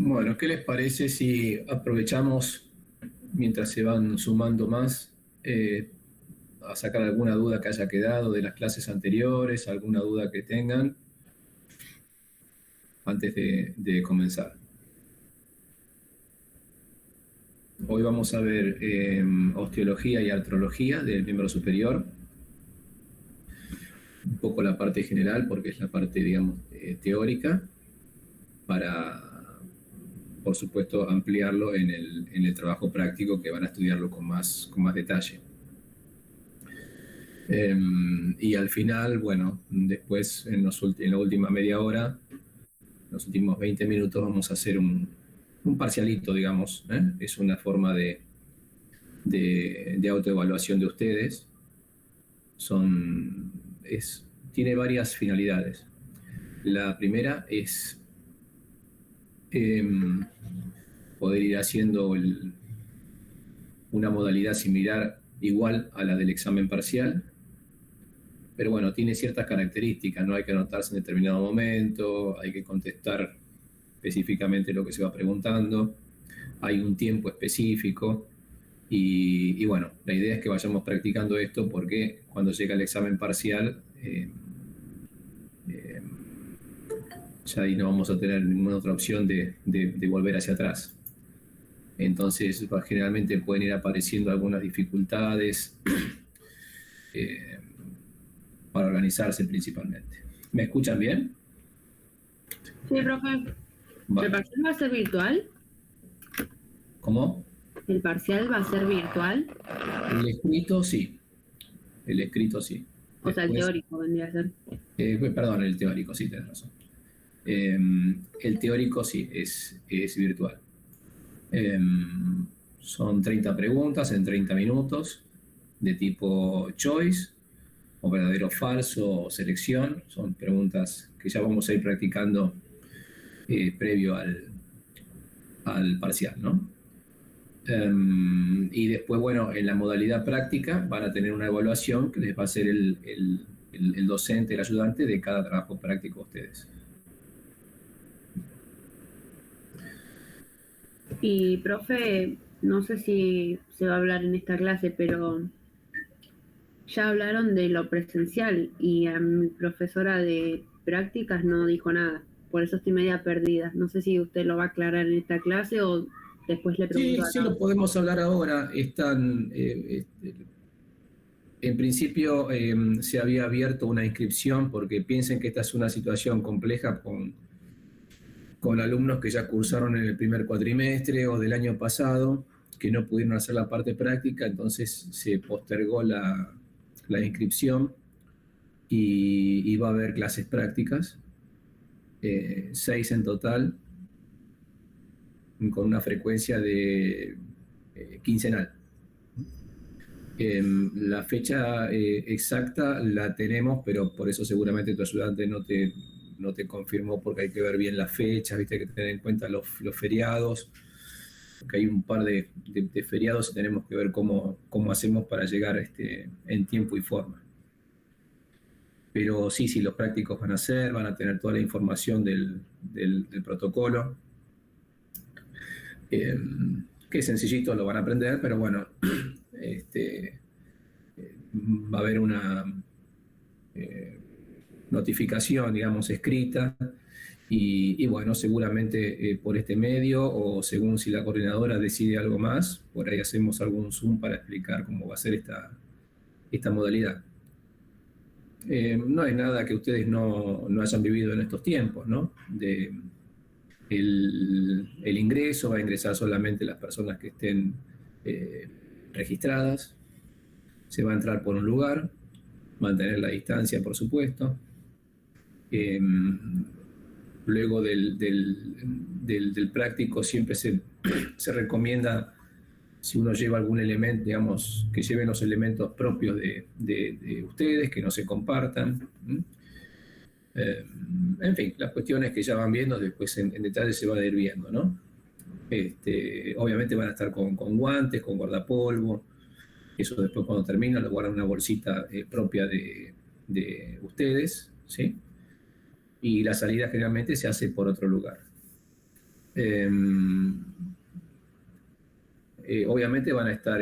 Bueno, ¿qué les parece si aprovechamos, mientras se van sumando más, a sacar alguna duda que haya quedado de las clases anteriores, alguna duda que tengan, antes de comenzar? Hoy vamos a ver osteología y artrología del miembro superior. Un poco la parte general, porque es la parte, digamos, teórica, para, por supuesto, ampliarlo en el trabajo práctico, que van a estudiarlo con más detalle. Y al final, bueno, después en la última media hora, los últimos 20 minutos, vamos a hacer un parcialito, digamos, ¿eh? Es una forma de autoevaluación de ustedes. Tiene varias finalidades. La primera es poder ir haciendo una modalidad similar, igual a la del examen parcial, pero bueno, tiene ciertas características, no hay que anotarse en determinado momento, hay que contestar específicamente lo que se va preguntando, hay un tiempo específico y bueno, la idea es que vayamos practicando esto, porque cuando llega el examen parcial ya ahí no vamos a tener ninguna otra opción de volver hacia atrás. Entonces, generalmente pueden ir apareciendo algunas dificultades para organizarse principalmente. ¿Me escuchan bien? Sí, profe. Vale. ¿El parcial va a ser virtual? ¿Cómo? ¿El parcial va a ser virtual? El escrito sí, el escrito sí. O sea, el Después, teórico vendría a ser. perdón, el teórico, sí, tenés razón. El teórico sí, es virtual. Eh, Son 30 preguntas en 30 minutos, de tipo choice, o verdadero o falso, o selección. Son preguntas que ya vamos a ir practicando previo al parcial, ¿no? Y después, bueno, en la modalidad práctica van a tener una evaluación que les va a hacer el docente, el ayudante de cada trabajo práctico a ustedes. Y profe, no sé si se va a hablar en esta clase, pero ya hablaron de lo presencial y a mi profesora de prácticas no dijo nada. Por eso estoy media perdida. No sé si usted lo va a aclarar en esta clase o después le pregunto Sí, a sí, la... lo podemos hablar ahora. En principio se había abierto una inscripción porque piensen que esta es una situación compleja con alumnos que ya cursaron en el primer cuatrimestre o del año pasado, que no pudieron hacer la parte práctica, entonces se postergó la inscripción y va a haber clases prácticas, 6 en total, con una frecuencia de quincenal. La fecha exacta la tenemos, pero por eso seguramente tu ayudante no te confirmó, porque hay que ver bien las fechas, viste, hay que tener en cuenta los feriados, porque hay un par de feriados y tenemos que ver cómo hacemos para llegar en tiempo y forma. Pero sí, sí, los prácticos van a tener toda la información del protocolo, eh, que es sencillito, lo van a aprender, pero bueno, este, va a haber una notificación, digamos, escrita, y bueno, seguramente por este medio, o según si la coordinadora decide algo más, por ahí hacemos algún Zoom para explicar cómo va a ser esta modalidad. No es nada que ustedes no hayan vivido en estos tiempos, ¿no? El ingreso va a ingresar solamente las personas que estén eh, registradas, se va a entrar por un lugar, mantener la distancia, por supuesto. Eh, Luego del práctico siempre se recomienda, si uno lleva algún elemento, digamos, que lleven los elementos propios de ustedes, que no se compartan. En fin, las cuestiones que ya van viendo, después en detalle se va a ir viendo, ¿no? Obviamente van a estar con guantes, con guardapolvo. Eso después cuando termina lo guardan en una bolsita propia de ustedes, ¿sí? Y la salida generalmente se hace por otro lugar. Eh, Obviamente van a estar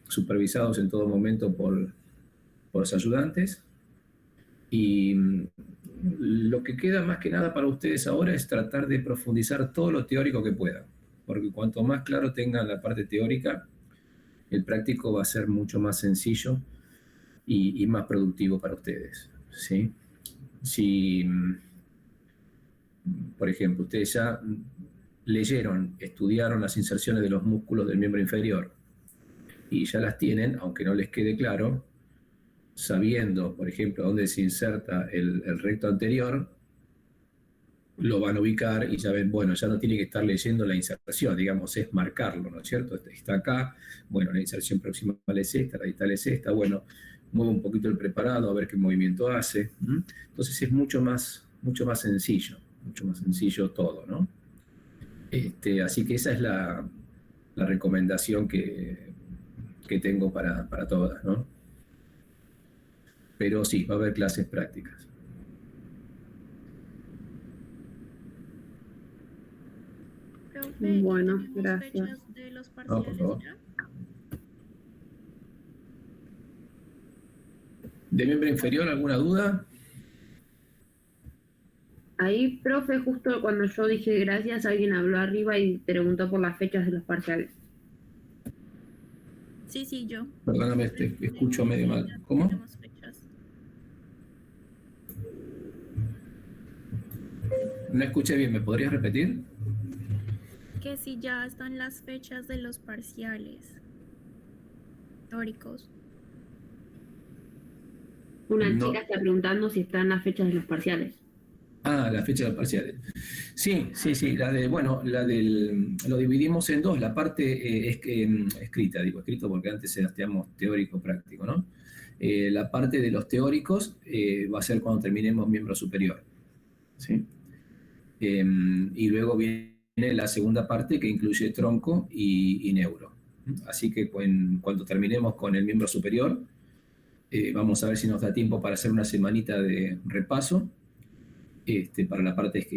supervisados en todo momento por los ayudantes, y lo que queda más que nada para ustedes ahora es tratar de profundizar todo lo teórico que puedan, porque cuanto más claro tengan la parte teórica, el práctico va a ser mucho más sencillo y más productivo para ustedes, ¿sí? Si, por ejemplo, ustedes ya leyeron, estudiaron las inserciones de los músculos del miembro inferior y ya las tienen, aunque no les quede claro, sabiendo, por ejemplo, dónde se inserta el recto anterior, lo van a ubicar y ya ven, bueno, ya no tiene que estar leyendo la inserción, digamos, es marcarlo, ¿no es cierto? Está acá, bueno, la inserción proximal es esta, la distal es esta, bueno, mueve un poquito el preparado a ver qué movimiento hace. Entonces es mucho más mucho más sencillo todo, ¿no? Así que esa es la recomendación que tengo para todas, ¿no? Pero sí, va a haber clases prácticas. Profe, ¿y Bueno, tenemos gracias. fechas de los No, por parciales favor. ya? ¿De miembro inferior alguna duda? Ahí, profe, justo cuando yo dije gracias, alguien habló arriba y preguntó por las fechas de los parciales. Sí, sí, yo. Perdóname, Le te escucho dije medio que mal. ya ¿Cómo? tenemos fechas. No escuché bien, ¿me podrías repetir? que si ya están las fechas de los parciales teóricos. Una No. chica está preguntando si están las fechas de los parciales. Ah, la fecha de los parciales. Sí, lo dividimos en dos, la parte escrita, digo escrito porque antes estudiamos teórico práctico, ¿no? La parte de los teóricos va a ser cuando terminemos miembro superior, ¿sí? Y luego viene la segunda parte que incluye tronco y neuro. Así que cuando terminemos con el miembro superior, vamos a ver si nos da tiempo para hacer una semanita de repaso para la parte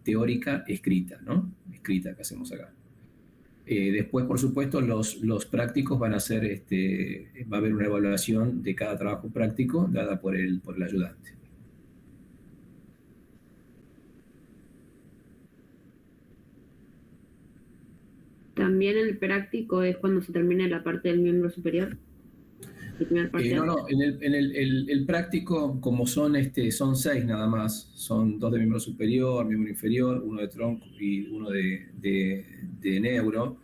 teórica escrita, ¿no? Escrita que hacemos acá. Después, por supuesto, los prácticos van a ser, va a haber una evaluación de cada trabajo práctico dada por el ayudante. También el práctico es cuando se termine la parte del miembro superior. No, el práctico, como son 6 nada más, son 2 de miembro superior, miembro inferior, 1 de tronco y 1 de neuro.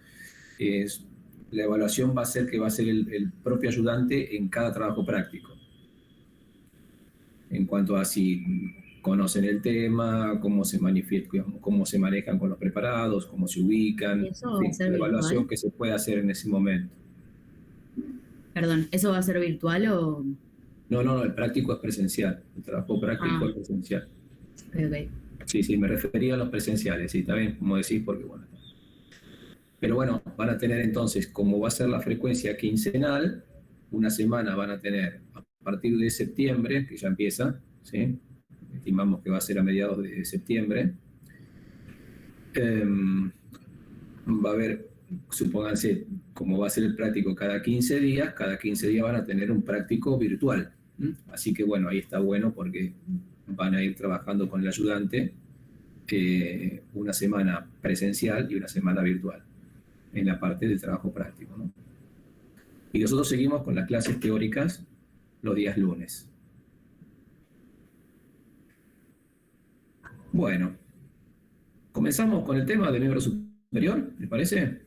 La evaluación va a ser que va a ser el propio ayudante en cada trabajo práctico. En cuanto a si conocen el tema, cómo se manifiestan, cómo se manejan con los preparados, cómo se ubican, la evaluación que se puede hacer en ese momento. Perdón, ¿eso va a ser virtual o...? No, el práctico es presencial, el trabajo práctico es presencial. Okay. Sí, me refería a los presenciales, sí, también, como decís, porque bueno. Pero bueno, van a tener entonces, como va a ser la frecuencia quincenal, una semana van a tener a partir de septiembre, que ya empieza, ¿sí? Estimamos que va a ser a mediados de septiembre. Va a haber, supónganse, como va a ser el práctico cada 15 días van a tener un práctico virtual. Así que bueno, ahí está bueno porque van a ir trabajando con el ayudante una semana presencial y una semana virtual en la parte del trabajo práctico, ¿no? Y nosotros seguimos con las clases teóricas los días lunes. Bueno, comenzamos con el tema del miembro superior, ¿les parece?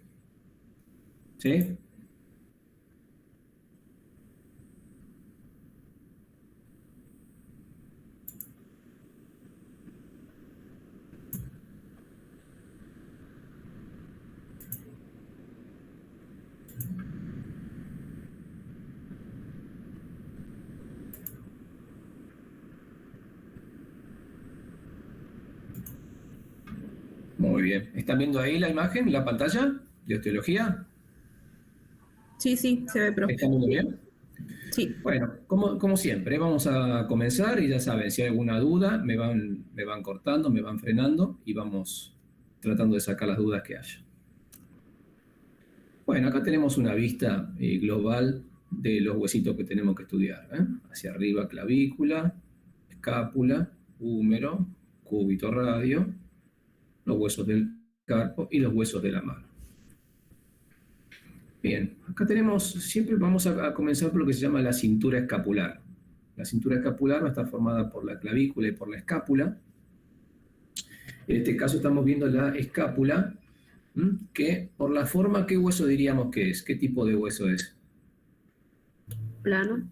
¿Sí? Muy bien. ¿Están viendo ahí la imagen, la pantalla de osteología? Sí, se ve, profe. ¿Están viendo bien? Sí. Bueno, como siempre, vamos a comenzar y ya saben, si hay alguna duda, me van cortando, me van frenando y vamos tratando de sacar las dudas que haya. Bueno, acá tenemos una vista global de los huesitos que tenemos que estudiar. Hacia arriba, clavícula, escápula, húmero, cúbito radio, los huesos del carpo y los huesos de la mano. Bien, acá siempre vamos a comenzar por lo que se llama la cintura escapular. La cintura escapular va a estar formada por la clavícula y por la escápula. En este caso estamos viendo la escápula, que por la forma, ¿qué hueso diríamos que es? ¿Qué tipo de hueso es? Plano.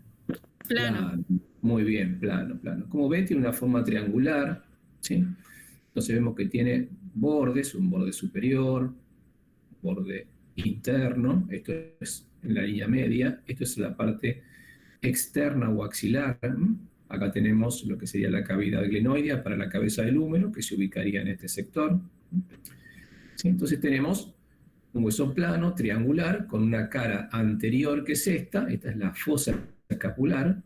Plano. Muy bien, plano. Como ven, tiene una forma triangular, ¿sí? Entonces vemos que tiene bordes, un borde superior, borde interno, esto es en la línea media, esto es la parte externa o axilar. Acá tenemos lo que sería la cavidad glenoidea para la cabeza del húmero, que se ubicaría en este sector. ¿Sí? Entonces tenemos un hueso plano, triangular, con una cara anterior que es esta es la fosa escapular,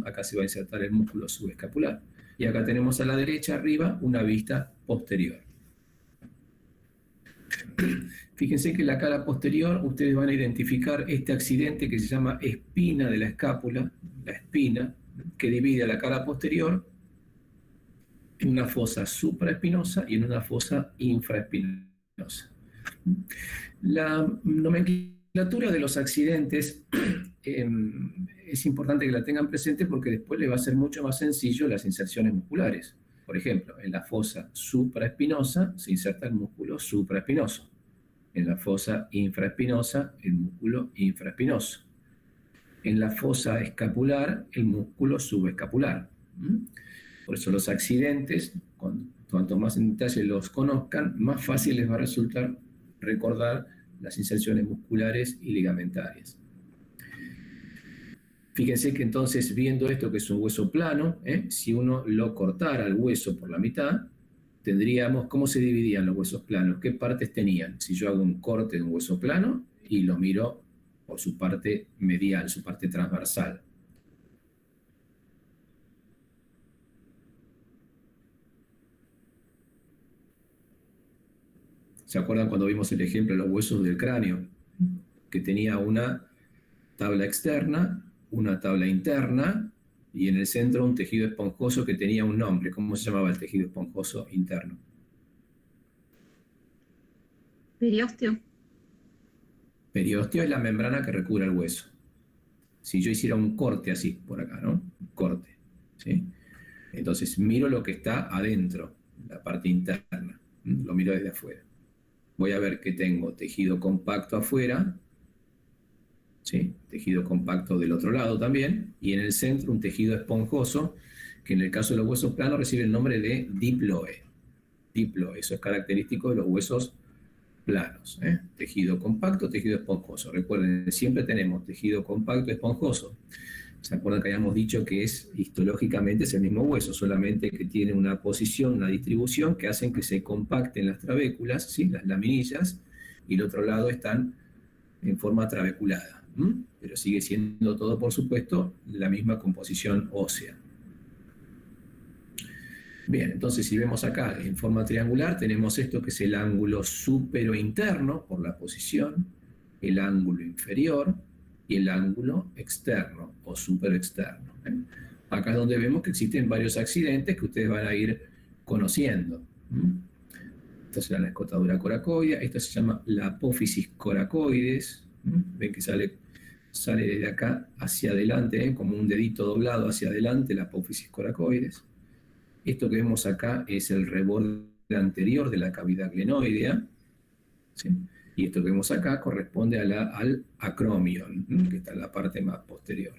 acá se va a insertar el músculo subescapular, y acá tenemos a la derecha arriba una vista posterior. Fíjense que en la cara posterior ustedes van a identificar este accidente que se llama espina de la escápula, la espina que divide a la cara posterior en una fosa supraespinosa y en una fosa infraespinosa. La nomenclatura de los accidentes es importante que la tengan presente porque después les va a ser mucho más sencillo las inserciones musculares. Por ejemplo, en la fosa supraespinosa se inserta el músculo supraespinoso. En la fosa infraespinosa, el músculo infraespinoso. En la fosa escapular, el músculo subescapular. Por eso los accidentes, cuanto más en detalle los conozcan, más fácil les va a resultar recordar las inserciones musculares y ligamentarias. Fíjense que entonces, viendo esto que es un hueso plano, si uno lo cortara el hueso por la mitad, tendríamos, ¿cómo se dividían los huesos planos? ¿Qué partes tenían? Si yo hago un corte de un hueso plano y lo miro por su parte medial, su parte transversal. ¿Se acuerdan cuando vimos el ejemplo de los huesos del cráneo? Que tenía una tabla externa, una tabla interna, y en el centro un tejido esponjoso que tenía un nombre. ¿Cómo se llamaba el tejido esponjoso interno? Periósteo. Periósteo es la membrana que recubre el hueso. Si yo hiciera un corte así, por acá, ¿no? Un corte, ¿sí? Entonces miro lo que está adentro, la parte interna. Lo miro desde afuera. Voy a ver que tengo tejido compacto afuera, ¿sí? Tejido compacto del otro lado también, y en el centro un tejido esponjoso, que en el caso de los huesos planos recibe el nombre de diploe. Diploe, eso es característico de los huesos planos. Tejido compacto, tejido esponjoso. Recuerden, siempre tenemos tejido compacto, esponjoso. ¿Se acuerdan que habíamos dicho que histológicamente es el mismo hueso, solamente que tiene una posición, una distribución que hacen que se compacten las trabéculas, ¿sí? Las laminillas, y el otro lado están en forma trabeculada. Pero sigue siendo todo, por supuesto, la misma composición ósea. Bien, entonces si vemos acá en forma triangular, tenemos esto que es el ángulo superointerno por la posición, el ángulo inferior y el ángulo externo o superexterno. Acá es donde vemos que existen varios accidentes que ustedes van a ir conociendo. Esta será la escotadura coracoidea, esta se llama la apófisis coracoides. Ven que sale desde acá hacia adelante, como un dedito doblado hacia adelante, la apófisis coracoides. Esto que vemos acá es el reborde anterior de la cavidad glenoidea, ¿sí? Y esto que vemos acá corresponde al acromion, que está en la parte más posterior.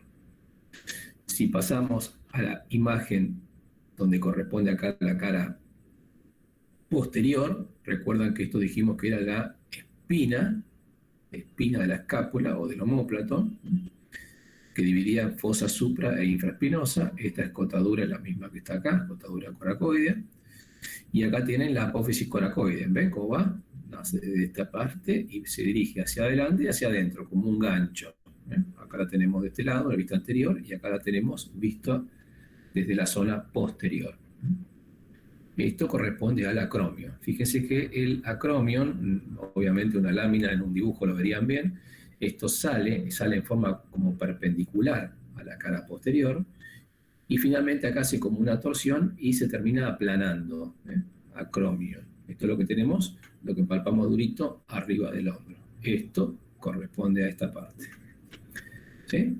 Si pasamos a la imagen donde corresponde acá la cara posterior, recuerdan que esto dijimos que era la espina de la escápula o del omóplato, que dividía fosa supra e infraespinosa. Esta escotadura es la misma que está acá, escotadura coracoidea. Y acá tienen la apófisis coracoidea. ¿Ven cómo va? Nace de esta parte y se dirige hacia adelante y hacia adentro, como un gancho. Acá la tenemos de este lado, la vista anterior, y acá la tenemos vista desde la zona posterior. Esto corresponde al acromion. Fíjense que el acromion, obviamente una lámina en un dibujo lo verían bien, esto sale en forma como perpendicular a la cara posterior, y finalmente acá hace como una torsión y se termina aplanando. Acromion. Esto es lo que tenemos, lo que palpamos durito arriba del hombro. Esto corresponde a esta parte. ¿Sí?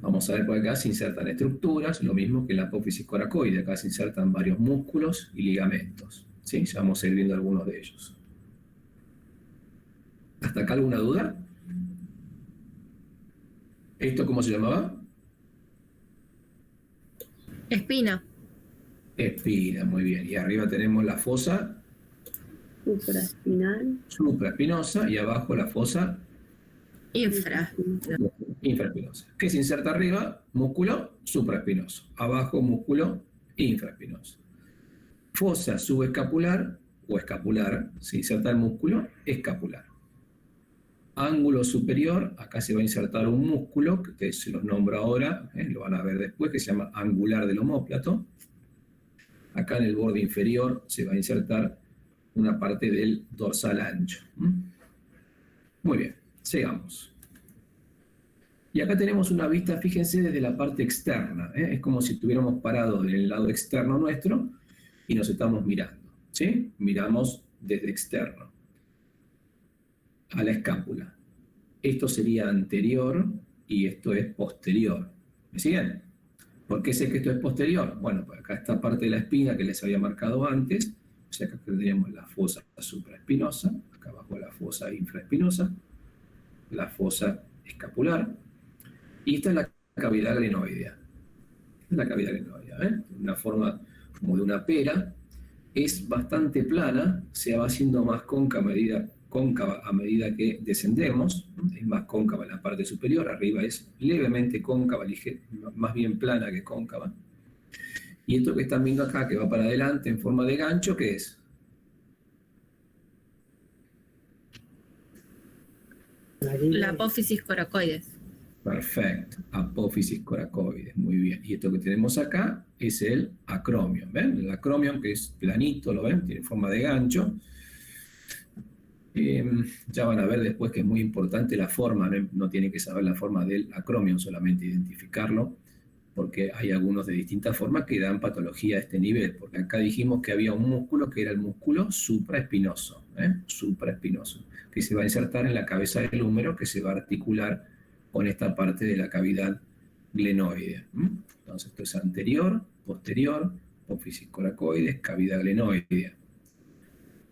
Vamos a ver por acá se insertan estructuras, lo mismo que en la apófisis coracoidea. Acá se insertan varios músculos y ligamentos. ¿Sí? Ya vamos a ir viendo algunos de ellos. ¿Hasta acá alguna duda? ¿Esto cómo se llamaba? Espina. Espina, muy bien. Y arriba tenemos la fosa Supraespinal. supraespinosa y abajo la fosa infraespinosa. ¿Qué se inserta arriba? Músculo supraespinoso. Abajo músculo infraespinoso. Fosa subescapular o escapular, se inserta el músculo escapular. Ángulo superior, acá se va a insertar un músculo, que ustedes se los nombro ahora, lo van a ver después, que se llama angular del omóplato. Acá en el borde inferior se va a insertar una parte del dorsal ancho. Muy bien, sigamos. Y acá tenemos una vista, fíjense, desde la parte externa. Es como si estuviéramos parados en el lado externo nuestro y nos estamos mirando. ¿Sí? Miramos desde externo a la escápula. Esto sería anterior y esto es posterior. ¿Me siguen? ¿Por qué sé que esto es posterior? Bueno, pues acá está parte de la espina que les había marcado antes, o sea que acá tendríamos la fosa supraespinosa, acá abajo la fosa infraespinosa, la fosa escapular, y esta es la cavidad glenoidea. Esta es la cavidad glenoidea, ¿eh? Una forma como de una pera, es bastante plana, se va haciendo más cóncava a medida que descendemos, es más cóncava en la parte superior, arriba es levemente cóncava, más bien plana que cóncava. Y esto que están viendo acá, que va para adelante en forma de gancho, ¿qué es? La apófisis coracoides. Perfecto, apófisis coracoides, muy bien. Y esto que tenemos acá es el acromion, ¿ven? El acromion, que es planito, ¿lo ven? Tiene forma de gancho. Ya van a ver después que es muy importante la forma, no tienen que saber la forma del acromion, solamente identificarlo, porque hay algunos de distintas formas que dan patología a este nivel, porque acá dijimos que había un músculo que era el músculo supraespinoso, supraespinoso, que se va a insertar en la cabeza del húmero, que se va a articular con esta parte de la cavidad glenoidea. Entonces esto es anterior, posterior, apófisis coracoides, cavidad glenoidea,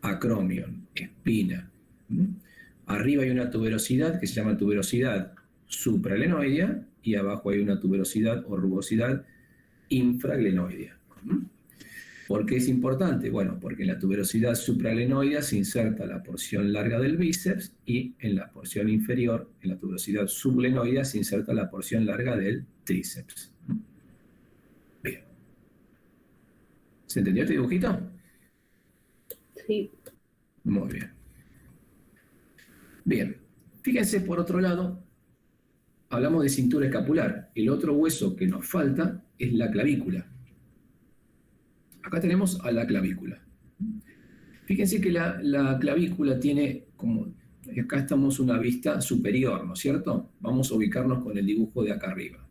acromion, espina. Arriba hay una tuberosidad que se llama tuberosidad supraglenoidea y abajo hay una tuberosidad o rugosidad infraglenoidea. ¿Por qué es importante? Bueno, porque en la tuberosidad supraglenoidea se inserta la porción larga del bíceps y en la porción inferior, en la tuberosidad subglenoidea, se inserta la porción larga del tríceps. Bien. ¿Se entendió este dibujito? Sí. Muy bien. Bien, fíjense por otro lado, hablamos de cintura escapular. El otro hueso que nos falta es la clavícula. Acá tenemos a la clavícula. Fíjense que la clavícula tiene como, acá estamos una vista superior, ¿no es cierto? Vamos a ubicarnos con el dibujo de acá arriba.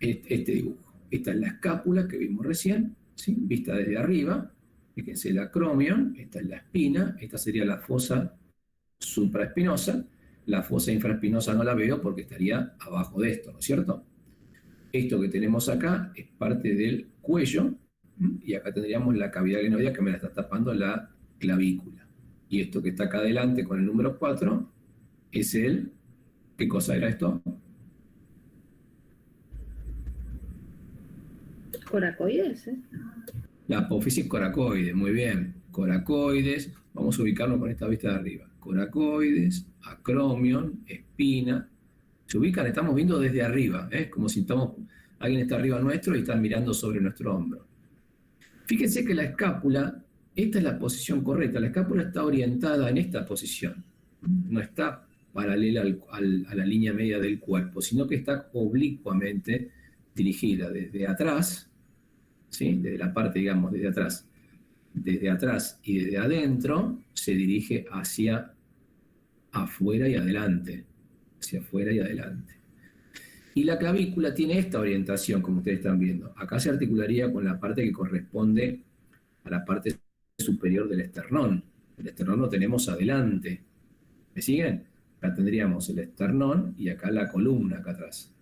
Este dibujo. Esta es la escápula que vimos recién, ¿sí? Vista desde arriba. Fíjense el acromion, esta es la espina, esta sería la fosa supraespinosa. La fosa infraespinosa no la veo porque estaría abajo de esto, ¿no es cierto? Esto que tenemos acá es parte del cuello, y acá tendríamos la cavidad glenoidea que me la está tapando la clavícula. Y esto que está acá adelante con el número 4 es el... ¿Qué cosa era esto? Coracoides, ¿eh? La apófisis coracoides, muy bien. Coracoides, vamos a ubicarnos con esta vista de arriba. Coracoides, acromion, espina. Se ubican, estamos viendo desde arriba, como si alguien está arriba nuestro y está mirando sobre nuestro hombro. Fíjense que la escápula, esta es la posición correcta, la escápula está orientada en esta posición, no está paralela a la línea media del cuerpo, sino que está oblicuamente dirigida desde atrás, ¿sí? Desde la parte, digamos, desde atrás y desde adentro, se dirige hacia afuera y adelante, hacia afuera y adelante. Y la clavícula tiene esta orientación, como ustedes están viendo. Acá se articularía con la parte que corresponde a la parte superior del esternón. El esternón lo tenemos adelante. ¿Me siguen? Acá tendríamos el esternón y acá la columna, acá atrás.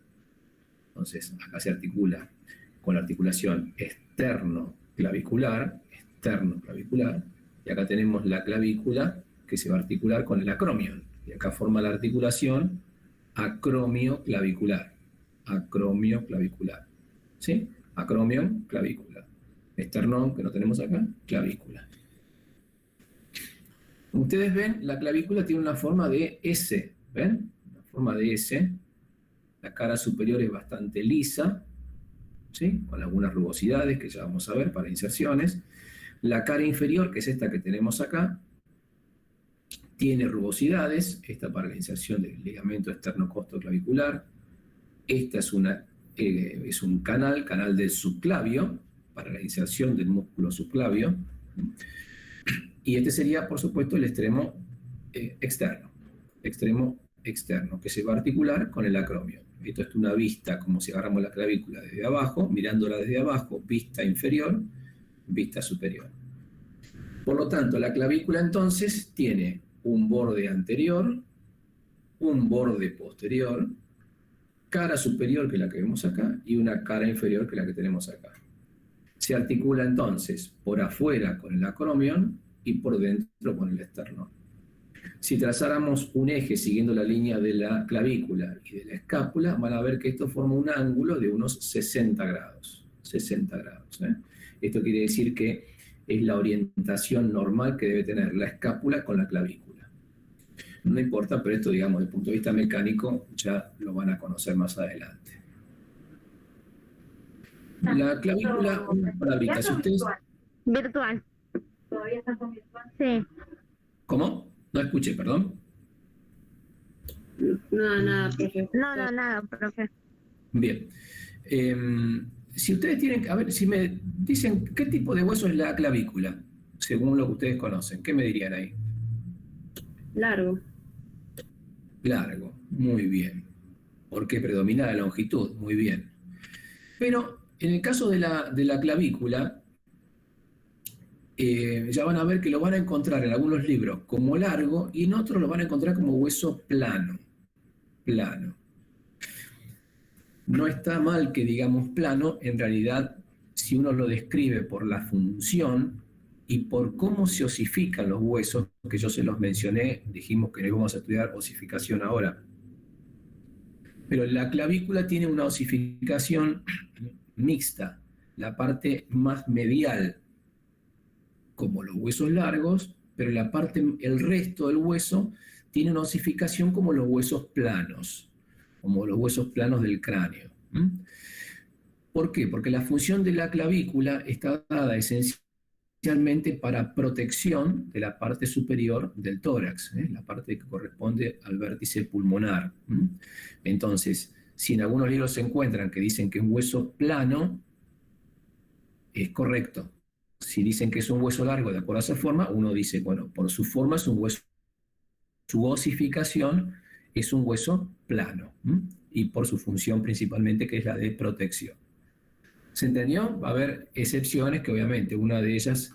Entonces, acá se articula con la articulación externo-clavicular, y acá tenemos la clavícula que se va a articular con el acromion. Y acá forma la articulación acromio-clavicular. Acromio-clavicular. ¿Sí? Acromion, clavícula. Esternón, que no tenemos acá, clavícula. Como ustedes ven, la clavícula tiene una forma de S. ¿Ven? Una forma de S. La cara superior es bastante lisa, ¿sí? Con algunas rugosidades que ya vamos a ver para inserciones. La cara inferior, que es esta que tenemos acá, tiene rugosidades, esta para la inserción del ligamento externo-costoclavicular. Esta es un canal del subclavio, para la inserción del músculo subclavio. Y este sería, por supuesto, el extremo externo, que se va a articular con el acromion. Esto es una vista, como si agarramos la clavícula desde abajo, mirándola desde abajo, vista inferior, vista superior. Por lo tanto, la clavícula entonces tiene un borde anterior, un borde posterior cara superior, que es la que vemos acá, y una cara inferior, que es la que tenemos acá. Se articula entonces por afuera con el acromion y por dentro con el esternón. Si trazáramos un eje siguiendo la línea de la clavícula y de la escápula, van a ver que esto forma un ángulo de unos 60 grados. 60 grados. Esto quiere decir que es la orientación normal que debe tener la escápula con la clavícula. No importa, pero esto, digamos, desde el punto de vista mecánico, ya lo van a conocer más adelante. La clavícula, una palabrita, si ustedes... Virtual. ¿Todavía estás con virtual? Sí. ¿Cómo? No escuché, perdón. No, nada, profe. No, nada, profe. Bien. Si ustedes tienen, a ver, si me dicen qué tipo de hueso es la clavícula, según lo que ustedes conocen, ¿qué me dirían ahí? Largo. Largo, muy bien. Porque predomina la longitud, muy bien. Pero en el caso de la clavícula, ya van a ver que lo van a encontrar en algunos libros como largo y en otros lo van a encontrar como hueso plano. Plano. No está mal que digamos plano, en realidad, si uno lo describe por la función y por cómo se osifican los huesos, que yo se los mencioné, dijimos que no íbamos a estudiar osificación ahora. Pero la clavícula tiene una osificación mixta, la parte más medial, como los huesos largos, pero el resto del hueso tiene una osificación como los huesos planos, como los huesos planos del cráneo. ¿Por qué? Porque la función de la clavícula está dada esencialmente para protección de la parte superior del tórax, la parte que corresponde al vértice pulmonar. Entonces, si en algunos libros se encuentran que dicen que un hueso plano, es correcto. Si dicen que es un hueso largo de acuerdo a esa forma, uno dice, bueno, por su forma es un hueso, su osificación es un hueso plano, y por su función principalmente, que es la de protección. ¿Se entendió? Va a haber excepciones, que obviamente una de ellas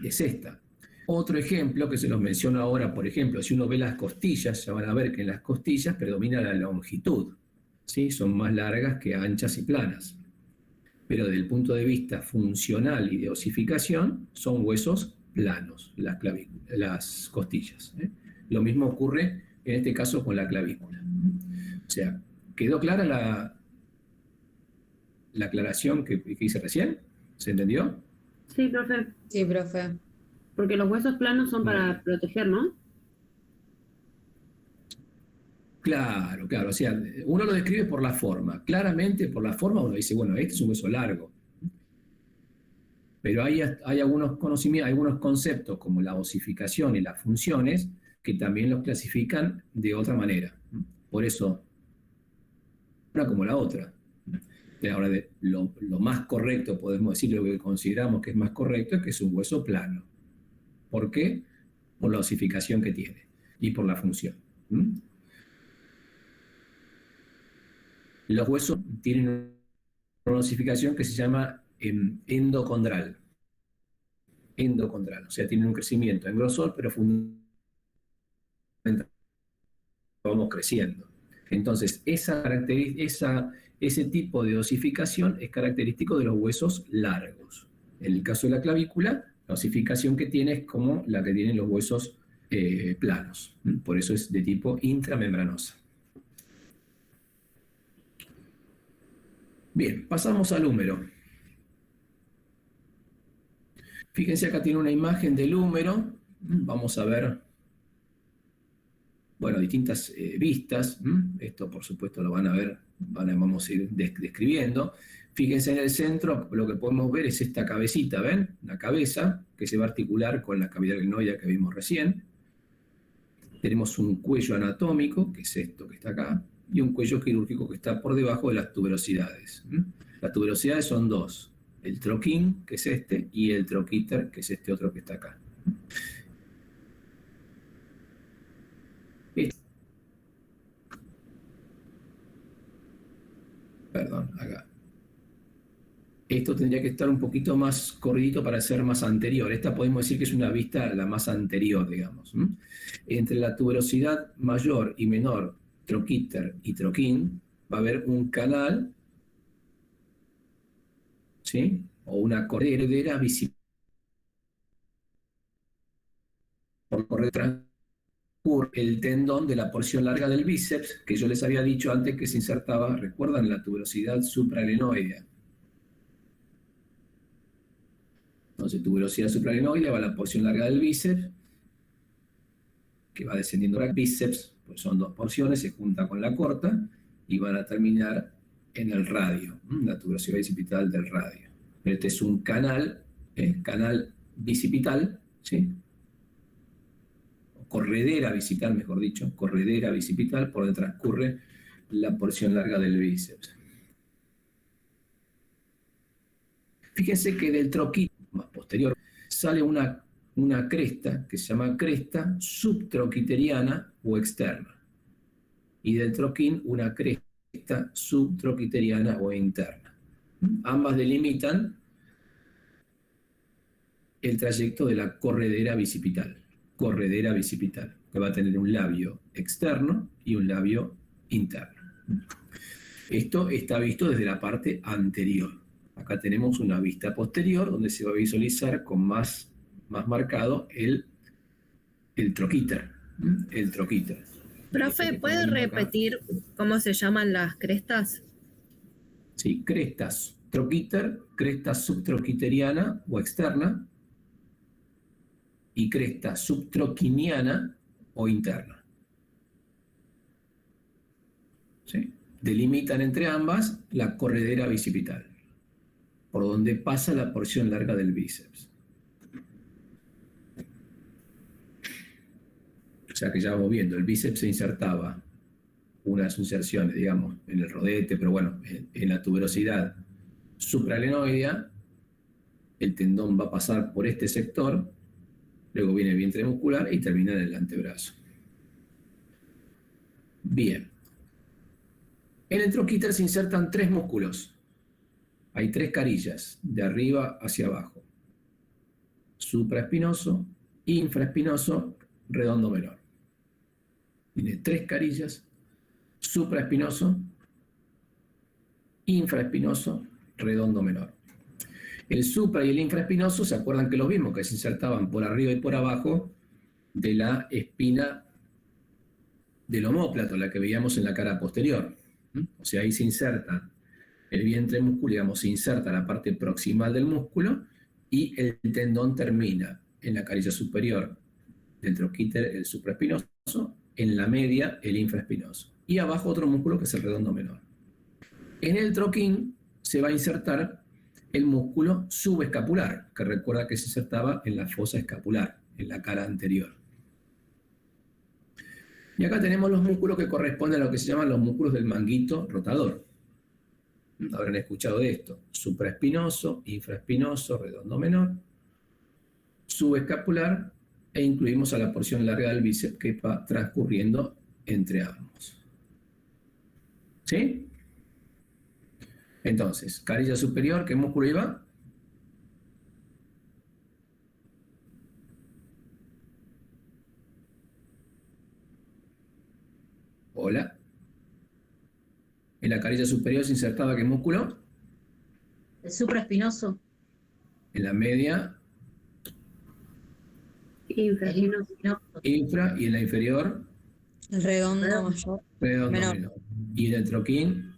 es esta. Otro ejemplo que se los menciono ahora, por ejemplo, si uno ve las costillas, ya van a ver que en las costillas predomina la longitud, ¿sí? Son más largas que anchas y planas. Pero desde el punto de vista funcional y de osificación, son huesos planos, las costillas. Lo mismo ocurre en este caso con la clavícula. O sea, ¿quedó clara la aclaración que hice recién? ¿Se entendió? Sí, profe. Sí, profe. Porque los huesos planos son para proteger, ¿no? Claro, claro. O sea, uno lo describe por la forma. Claramente, por la forma, uno dice, bueno, este es un hueso largo. Pero hay algunos conocimientos, algunos conceptos como la osificación y las funciones que también los clasifican de otra manera. Por eso, una como la otra. Ahora, lo más correcto, podemos decir, lo que consideramos que es más correcto, es que es un hueso plano. ¿Por qué? Por la osificación que tiene y por la función. Los huesos tienen una osificación que se llama endocondral. Endocondral, o sea, tienen un crecimiento en grosor, pero fundamentalmente vamos creciendo. Entonces, ese tipo de osificación es característico de los huesos largos. En el caso de la clavícula, la osificación que tiene es como la que tienen los huesos planos. Por eso es de tipo intramembranosa. Bien, pasamos al húmero. Fíjense, acá tiene una imagen del húmero. Vamos a ver, bueno, distintas vistas. Esto, por supuesto, lo van a ver, vamos a ir describiendo. Fíjense en el centro, lo que podemos ver es esta cabecita, ¿ven? La cabeza, que se va a articular con la cavidad glenoidea que vimos recién. Tenemos un cuello anatómico, que es esto que está acá, y un cuello quirúrgico que está por debajo de las tuberosidades. Las tuberosidades son dos, el troquín, que es este, y el troquíter, que es este otro que está acá. Perdón, acá. Esto tendría que estar un poquito más corridito para ser más anterior. Esta podemos decir que es una vista la más anterior, digamos. Entre la tuberosidad mayor y menor troquíter y troquín, va a haber un canal, ¿sí? O una corredera visible. Por correr el tendón de la porción larga del bíceps, que yo les había dicho antes que se insertaba, recuerdan, la tuberosidad suprarenoidea. Entonces, tuberosidad suprarenoidea va a la porción larga del bíceps, que va descendiendo al bíceps, pues son dos porciones, se junta con la corta y van a terminar en el radio, la tuberosidad bicipital del radio. Este es un canal, canal bicipital, ¿sí? Corredera bicipital, mejor dicho, corredera bicipital, por donde transcurre la porción larga del bíceps. Fíjense que del troquíter más posterior sale una cresta que se llama cresta subtroquiteriana o externa. Y del troquín una cresta subtroquiteriana o interna. Ambas delimitan el trayecto de la corredera bicipital, que va a tener un labio externo y un labio interno. Esto está visto desde la parte anterior. Acá tenemos una vista posterior donde se va a visualizar con más marcado el troquíter. El troquíter. Profe, ¿puede repetir cómo se llaman las crestas? Sí, crestas troquíter, cresta subtroquiteriana o externa y cresta subtroquiniana o interna. ¿Sí? Delimitan entre ambas la corredera bicipital, por donde pasa la porción larga del bíceps. O sea que ya vamos viendo, el bíceps se insertaba unas inserciones, digamos, en el rodete, pero bueno, en la tuberosidad suprarenoidea, el tendón va a pasar por este sector, luego viene el vientre muscular y termina en el antebrazo. Bien. En el troquíter se insertan tres músculos. Hay tres carillas, de arriba hacia abajo. Supraespinoso, infraespinoso, redondo menor. Tiene tres carillas, supraespinoso, infraespinoso, redondo menor. El supra y el infraespinoso, ¿se acuerdan que los vimos? Que se insertaban por arriba y por abajo de la espina del omóplato, la que veíamos en la cara posterior. O sea, ahí se insertan el vientre muscular, digamos, se inserta la parte proximal del músculo y el tendón termina en la carilla superior del troquíter, el supraespinoso, en la media, el infraespinoso. Y abajo otro músculo que es el redondo menor. En el troquín se va a insertar el músculo subescapular, que recuerda que se insertaba en la fosa escapular, en la cara anterior. Y acá tenemos los músculos que corresponden a lo que se llaman los músculos del manguito rotador. Habrán escuchado de esto. Supraespinoso, infraespinoso, redondo menor, subescapular, e incluimos a la porción larga del bíceps que va transcurriendo entre ambos. ¿Sí? Entonces, carilla superior, ¿qué músculo iba? Hola. En la carilla superior se insertaba ¿qué músculo? El supraespinoso. En la media, infra, y en la inferior, El redondo mayor. redondo Menor. menor. Y en el troquín,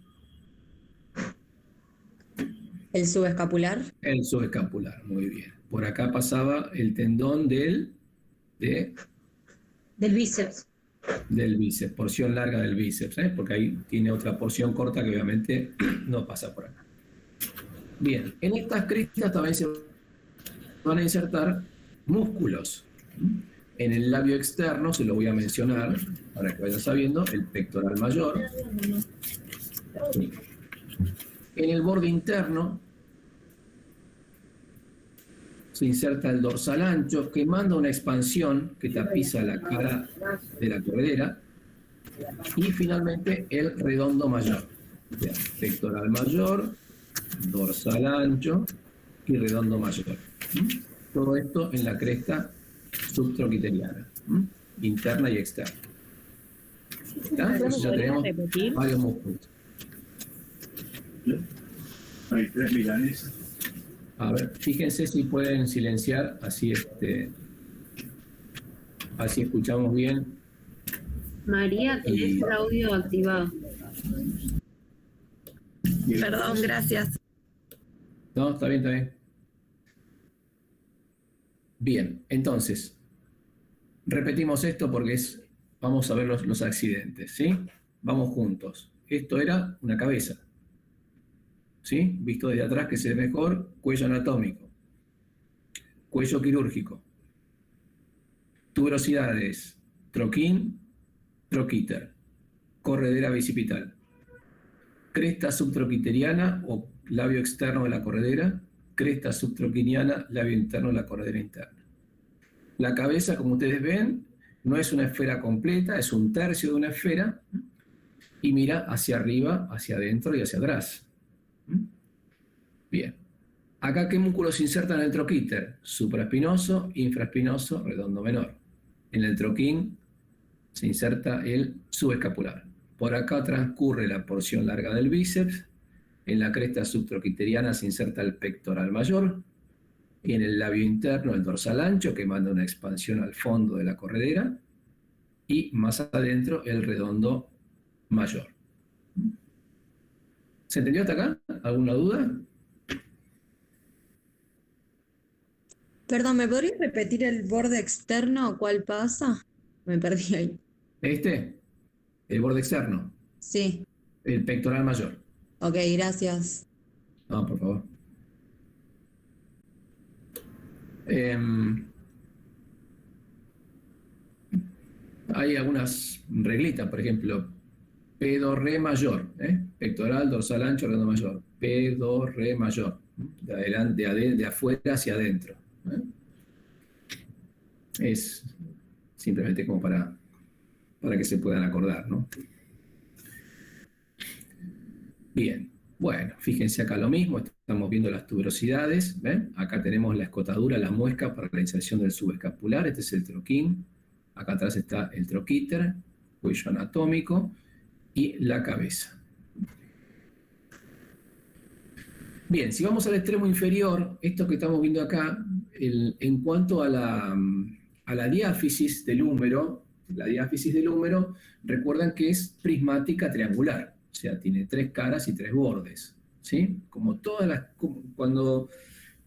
El subescapular. el subescapular. Muy bien. Por acá pasaba el tendón del Bíceps. bíceps, porción larga del bíceps, ¿eh? Porque ahí tiene otra porción corta que obviamente no pasa por acá. Bien, en estas crestas también se van a insertar músculos. En el labio externo, se lo voy a mencionar para que vayan sabiendo, el pectoral mayor. En el borde interno se inserta el dorsal ancho, que manda una expansión que tapiza la cara de la corredera. Y finalmente el redondo mayor. Bien, pectoral mayor, dorsal ancho y redondo mayor. Todo esto en la cresta subtroquiteriana, interna y externa. ¿Está? Entonces ya tenemos repetir? varios músculos. Hay 3 milanesas. A ver, fíjense si pueden silenciar, así así escuchamos bien. María, tenés el audio activado. Perdón, gracias. No, está bien, está bien. Bien, entonces, repetimos esto porque vamos a ver los accidentes, ¿sí? Vamos juntos. Esto era una cabeza, ¿sí? Visto desde atrás que se ve mejor, cuello anatómico, cuello quirúrgico, tuberosidades, troquín, troquíter, corredera bicipital, cresta subtroquiteriana o labio externo de la corredera, cresta subtroquiniana, labio interno de la corredera interna. La cabeza, como ustedes ven, no es una esfera completa, es un tercio de una esfera y mira hacia arriba, hacia adentro y hacia atrás. Bien. Acá, ¿qué músculos se insertan en el troquíter? Supraespinoso, infraespinoso, redondo menor. En el troquín se inserta el subescapular. Por acá transcurre la porción larga del bíceps. En la cresta subtroquiteriana se inserta el pectoral mayor. Y en el labio interno el dorsal ancho, que manda una expansión al fondo de la corredera. Y más adentro el redondo mayor. ¿Se entendió hasta acá? ¿Alguna duda? Perdón, ¿me podrías repetir el borde externo? ¿Cuál pasa? Me perdí ahí. El borde externo, Sí, el pectoral mayor. ok, gracias. No, por favor. Hay algunas reglitas, por ejemplo, P, do, re mayor, pectoral, dorsal ancho, redondo mayor. P, do, re mayor. De adelante, de afuera hacia adentro. Es simplemente como para que se puedan acordar, ¿no? Bien, bueno, fíjense acá lo mismo, estamos viendo las tuberosidades, ¿ven? Acá tenemos la escotadura, la muesca para la inserción del subescapular, este es el troquín, acá atrás está el troquíter, cuello anatómico y la cabeza. Bien, si vamos al extremo inferior, esto que estamos viendo acá, en cuanto a la diáfisis del húmero, recuerdan que es prismática triangular, o sea, tiene 3 caras y 3 bordes, ¿sí? Cuando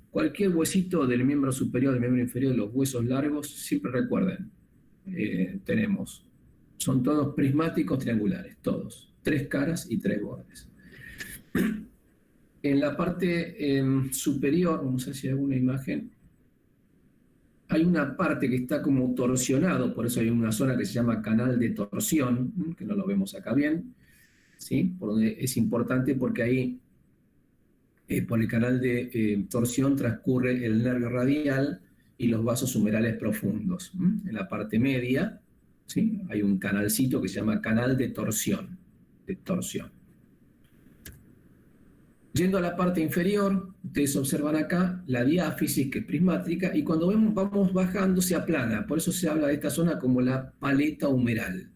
cualquier huesito del miembro superior, del miembro inferior, de los huesos largos, siempre recuerden, son todos prismáticos triangulares, todos, 3 caras y 3 bordes. En la parte superior, vamos a ver si hay alguna imagen, hay una parte que está como torsionado, por eso hay una zona que se llama canal de torsión, que no lo vemos acá bien, ¿sí? Por donde es importante porque ahí, por el canal de torsión, transcurre el nervio radial y los vasos humerales profundos. En la parte media, ¿sí? Hay un canalcito que se llama canal de torsión. Yendo a la parte inferior, ustedes observan acá la diáfisis, que es prismática, y cuando vamos bajando se aplana. Por eso se habla de esta zona como la paleta humeral.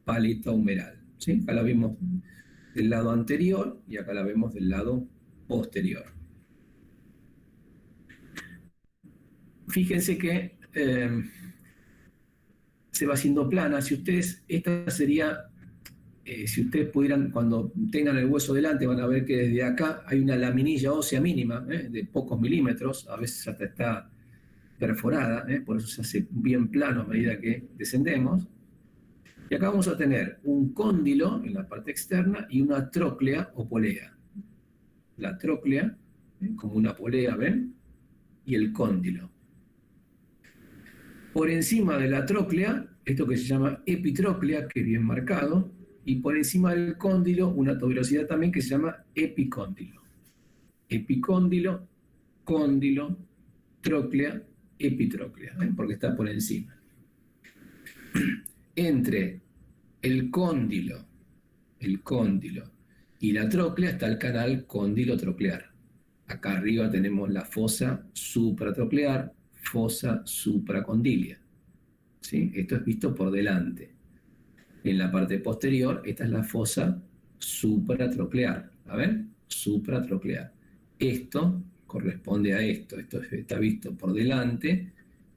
Paleta humeral, ¿sí? Acá la vemos del lado anterior y acá la vemos del lado posterior. Fíjense que se va haciendo plana. Esta sería... si ustedes pudieran, cuando tengan el hueso delante, van a ver que desde acá hay una laminilla ósea mínima, de pocos milímetros, a veces hasta está perforada, por eso se hace bien plano a medida que descendemos. Y acá vamos a tener un cóndilo en la parte externa y una tróclea o polea. La tróclea, como una polea, ¿ven? Y el cóndilo. Por encima de la tróclea, esto que se llama epitróclea, que es bien marcado, y por encima del cóndilo, una tuberosidad también que se llama epicóndilo. Epicóndilo, cóndilo, tróclea, epitróclea, porque está por encima. Entre el cóndilo y la tróclea está el canal cóndilo-troclear. Acá arriba tenemos la fosa supratroclear, fosa supracondilia, ¿sí? Esto es visto por delante. En la parte posterior, esta es la fosa supratroclear. ¿La ven? Supratroclear. Esto corresponde a esto. Esto está visto por delante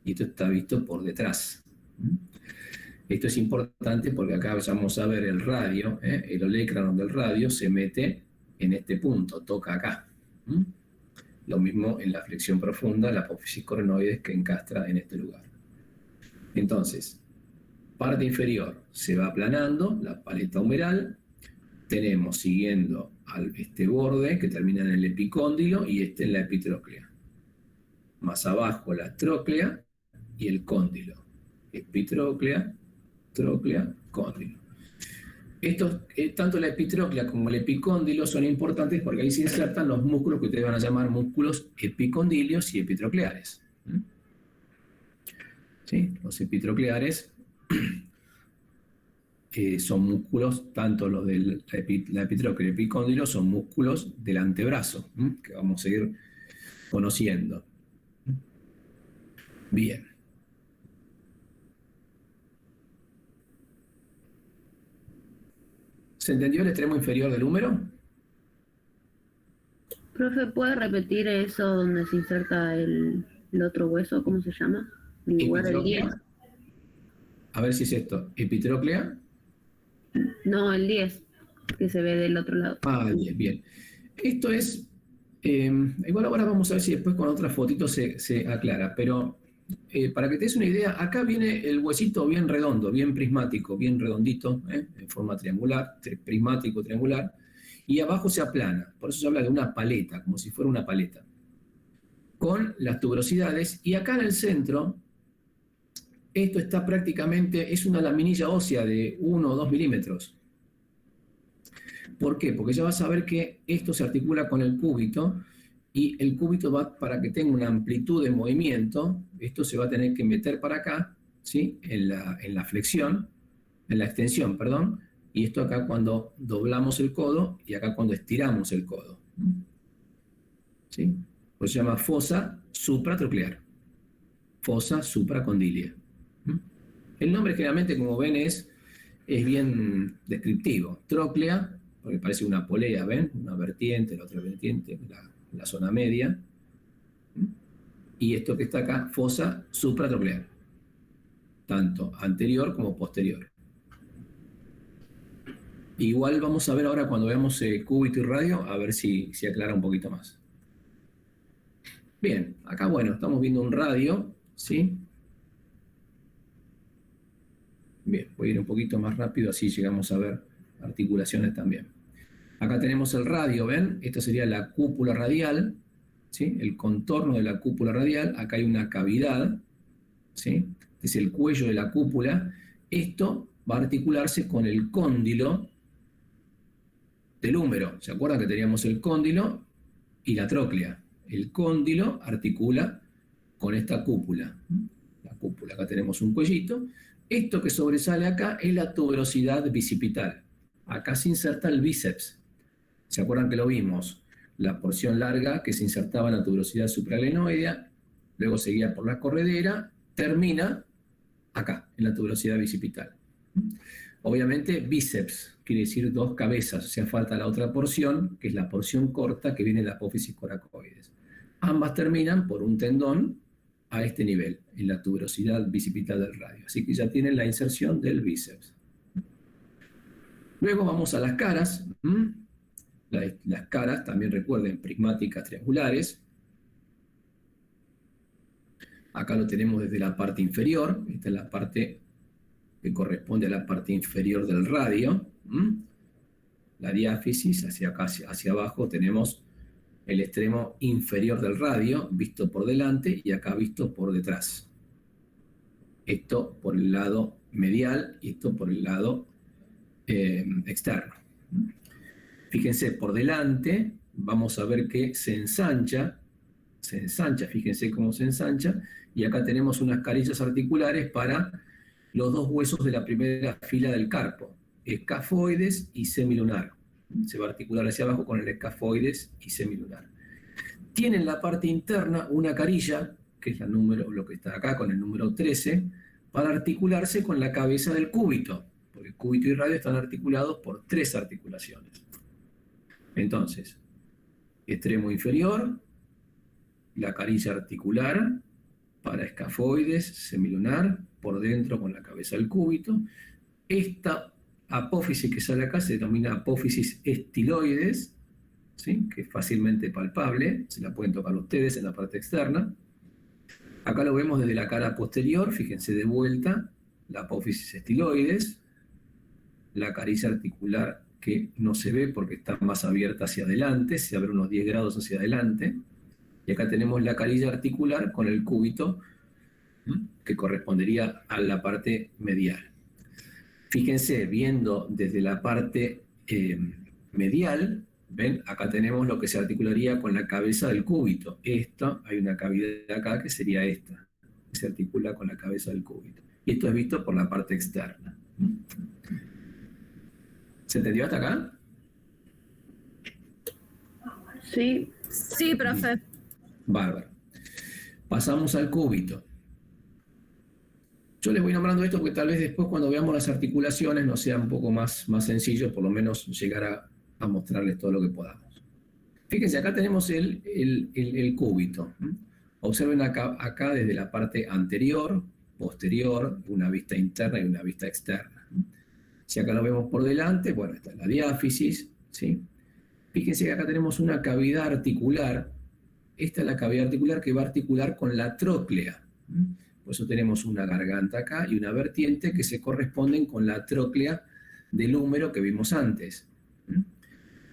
y esto está visto por detrás. Esto es importante porque acá vamos a ver el radio, el olecranon del radio se mete en este punto, toca acá. Lo mismo en la flexión profunda, la apófisis coronoides que encastra en este lugar. Entonces, parte inferior se va aplanando, la paleta humeral, tenemos siguiendo este borde que termina en el epicóndilo y este en la epitróclea. Más abajo la tróclea y el cóndilo. Epitróclea, tróclea, cóndilo. Estos, tanto la epitróclea como el epicóndilo son importantes porque ahí se insertan los músculos que ustedes van a llamar músculos epicondilios y epitrocleares. ¿Sí? Los epitrocleares son músculos, tanto los de la epitróclea y el epicóndilo son músculos del antebrazo, que vamos a seguir conociendo. Bien. ¿Se entendió el extremo inferior del húmero? Profe, ¿puede repetir eso donde se inserta el otro hueso? ¿Cómo se llama? En lugar del 10. A ver si es esto. ¿Epitróclea? No, el 10, que se ve del otro lado. Ah, bien, bien. Esto es... igual ahora vamos a ver si después con otra fotito se aclara, pero para que te des una idea, acá viene el huesito bien redondo, bien prismático, bien redondito, en forma triangular, prismático, triangular, y abajo se aplana, por eso se habla de una paleta, como si fuera una paleta, con las tuberosidades, y acá en el centro, esto está prácticamente, es una laminilla ósea de 1 o 2 milímetros. ¿Por qué? Porque ya vas a ver que esto se articula con el cúbito, y el cúbito va, para que tenga una amplitud de movimiento, esto se va a tener que meter para acá, ¿sí? En la flexión, en la extensión, perdón, y esto acá cuando doblamos el codo y acá cuando estiramos el codo. ¿Sí? Pues se llama fosa supratroclear, fosa supracondilia. El nombre generalmente, como ven, es bien descriptivo. Tróclea, porque parece una polea, ¿ven? Una vertiente, la otra vertiente, la zona media, y esto que está acá, fosa supratroclear, tanto anterior como posterior. Igual vamos a ver ahora cuando veamos cúbito y radio, a ver si aclara un poquito más. Bien, acá bueno, estamos viendo un radio, ¿sí? Bien, voy a ir un poquito más rápido, así llegamos a ver articulaciones también. Acá tenemos el radio, ¿ven? Esta sería la cúpula radial, ¿sí? El contorno de la cúpula radial. Acá hay una cavidad, ¿sí? Este es el cuello de la cúpula. Esto va a articularse con el cóndilo del húmero. ¿Se acuerdan que teníamos el cóndilo y la tróclea? El cóndilo articula con esta cúpula. La cúpula, acá tenemos un cuellito. Esto que sobresale acá es la tuberosidad bicipital. Acá se inserta el bíceps. ¿Se acuerdan que lo vimos? La porción larga que se insertaba en la tuberosidad supraglenoidea, luego seguía por la corredera, termina acá, en la tuberosidad bicipital. Obviamente, bíceps quiere decir 2 cabezas, o sea, falta la otra porción, que es la porción corta que viene de la apófisis coracoides. Ambas terminan por un tendón a este nivel, en la tuberosidad bicipital del radio. Así que ya tienen la inserción del bíceps. Luego vamos a las caras. Las caras, también recuerden, prismáticas triangulares. Acá lo tenemos desde la parte inferior. Esta es la parte que corresponde a la parte inferior del radio. La diáfisis, hacia acá, hacia abajo, tenemos el extremo inferior del radio, visto por delante, y acá visto por detrás. Esto por el lado medial y esto por el lado externo. Fíjense, por delante vamos a ver que se ensancha, fíjense cómo se ensancha, y acá tenemos unas carillas articulares para los 2 huesos de la primera fila del carpo, escafoides y semilunar. Se va a articular hacia abajo con el escafoides y semilunar. Tiene en la parte interna una carilla, que es lo que está acá con el número 13, para articularse con la cabeza del cúbito, porque porque cúbito y radio están articulados por 3 articulaciones. Entonces, extremo inferior, la carilla articular para escafoides, semilunar, por dentro con la cabeza del cúbito. Esta apófisis que sale acá se denomina apófisis estiloides, ¿sí? Que es fácilmente palpable, se la pueden tocar ustedes en la parte externa. Acá lo vemos desde la cara posterior, fíjense de vuelta, la apófisis estiloides, la carilla articular que no se ve porque está más abierta hacia adelante, se abre unos 10 grados hacia adelante, y acá tenemos la carilla articular con el cúbito, que correspondería a la parte medial. Fíjense, viendo desde la parte medial, ven, acá tenemos lo que se articularía con la cabeza del cúbito. Esto, hay una cavidad acá que sería esta, que se articula con la cabeza del cúbito. Y esto es visto por la parte externa. ¿Se entendió hasta acá? Sí, Sí, profe. Bárbaro. Pasamos al cúbito. Yo les voy nombrando esto porque tal vez después cuando veamos las articulaciones nos sea un poco más sencillo, por lo menos llegar a mostrarles todo lo que podamos. Fíjense, acá tenemos el cúbito. Observen acá desde la parte anterior, posterior, una vista interna y una vista externa. Si acá lo vemos por delante, bueno, esta es la diáfisis, ¿sí? Fíjense que acá tenemos una cavidad articular. Esta es la cavidad articular que va a articular con la tróclea. Por eso tenemos una garganta acá y una vertiente que se corresponden con la tróclea del húmero que vimos antes.